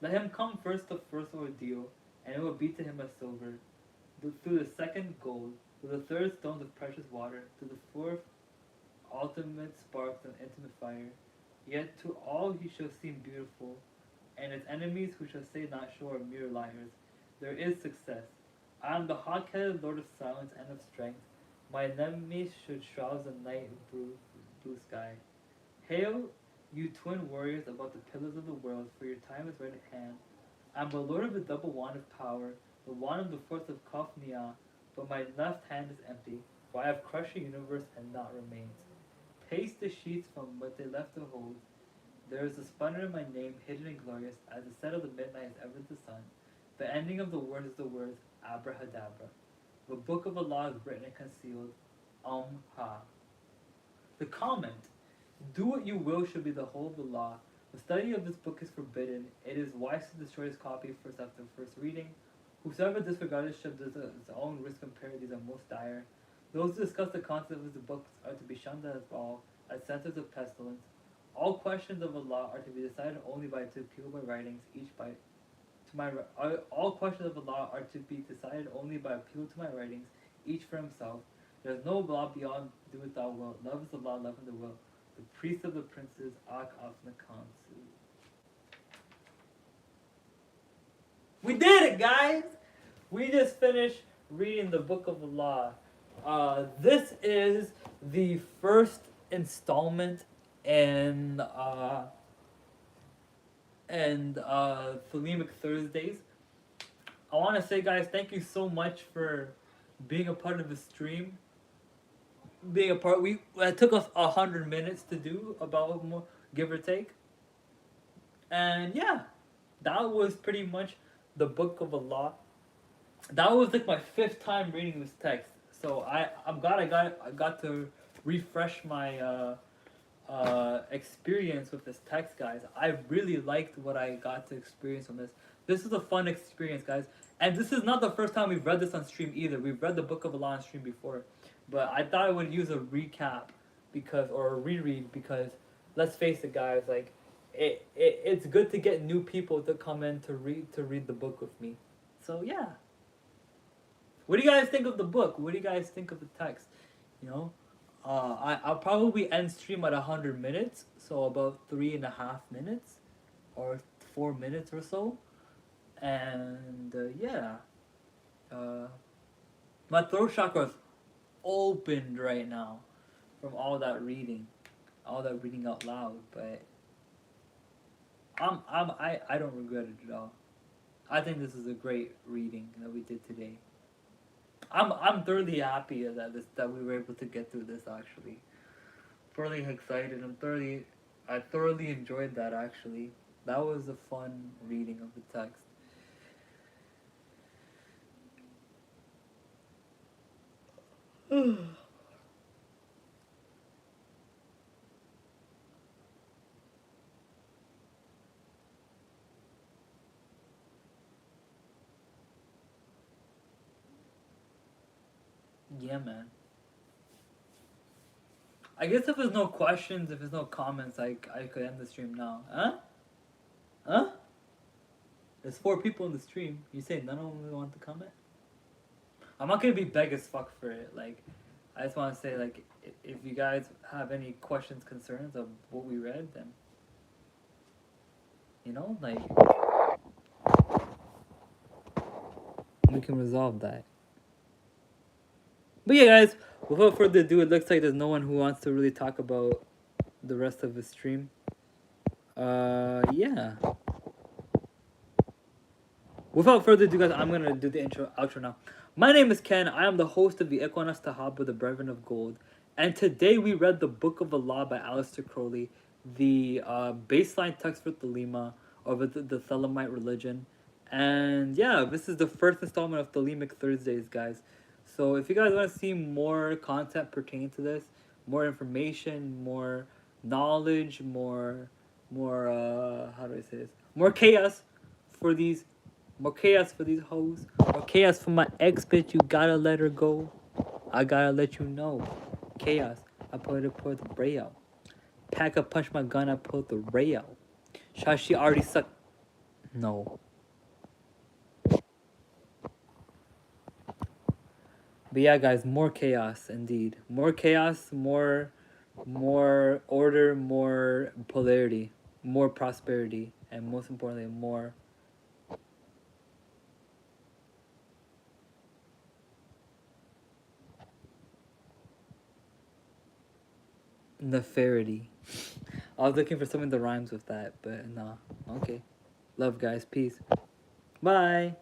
Let him come first the first ordeal, and it will be to him as silver. Through the second gold, through the third stones of precious water, through the fourth ultimate sparks of intimate fire. Yet to all he shall seem beautiful, and his enemies who shall say not so are mere liars. There is success. I am the hawk-headed lord of silence and of strength. My enemies should shroud the night in blue sky. Hail, you twin warriors about the pillars of the world, for your time is right at hand. I am the lord of the double wand of power, the wand of the force of Kafnia, but my left hand is empty, for I have crushed the universe and not remains. Paste the sheets from what they left to hold. There is a splendor in my name, hidden and glorious, as the set of the midnight is ever the sun. The ending of the word is the words abrahadabra. The book of Allah is written and concealed. Ha. The comment. Do what you will should be the whole of the law. The study of this book is forbidden. It is wise to destroy its copy first after first reading. Whosoever disregards should at his own risk and parodies are most dire. Those who discuss the content of the books are to be shunned as all, as centers of pestilence. All questions of Allah are to be decided only by to appeal by writings, each by to my all questions of Allah are to be decided only by appeal to my writings, each for himself. There is no law beyond do what thou wilt. Love is the law, love in the will. The priest of the princes, Ak Afnakansu. We did it, guys! We just finished reading the Book of Allah. This is the first installment in Thelemic Thursdays. I want to say, guys, thank you so much for being a part of the stream. It took us 100 minutes to do, about more, give or take. And yeah, that was pretty much the book of Allah. That was like my fifth time reading this text. So I'm glad I got to refresh my experience with this text, guys. I really liked what I got to experience from this. This is a fun experience, guys. And this is not the first time we've read this on stream either. We've read the Book of Allah on stream before, but I thought I would use a recap because or a reread because let's face it, guys. Like it's good to get new people to come in to read the book with me. So yeah. What do you guys think of the book? What do you guys think of the text? You know, I'll probably end stream at 100 minutes, so about 3.5 minutes, or 4 minutes or so, and yeah, uh, my throat chakra is opened right now from all that reading out loud. But I don't regret it at all. I think this is a great reading that we did today. I'm thoroughly happy that we were able to get through this actually. Thoroughly excited. I thoroughly enjoyed that actually. That was a fun reading of the text. Yeah, man. I guess if there's no questions, if there's no comments, I could end the stream now. Huh? Huh? There's 4 people in the stream. You say none of them want to comment? I'm not gonna be beg as fuck for it. Like, I just want to say, like, if you guys have any questions, concerns of what we read, then like we can resolve that. But yeah, guys, without further ado, it looks like there's no one who wants to really talk about the rest of the stream. Yeah. Without further ado, guys, I'm gonna do the outro now. My name is Ken. I am the host of the Equanas Tahaba, the Brethren of Gold, and today we read the Book of Allah by Aleister Crowley, the baseline text for Thelema, or the Thelemite religion, and yeah, this is the first installment of Thelemic Thursdays, guys. So if you guys want to see more content pertaining to this, more information, more knowledge, more how do I say this? More chaos for these hoes. More chaos for my ex bitch. You gotta let her go. I gotta let you know. Chaos. I put the ray out. Pack a punch my gun. I pulled the ray out. She already sucked. No. But yeah, guys, more chaos indeed. More chaos, more order, more polarity, more prosperity, and most importantly, more nefarity. I was looking for something that rhymes with that, but no. Okay. Love, guys. Peace. Bye.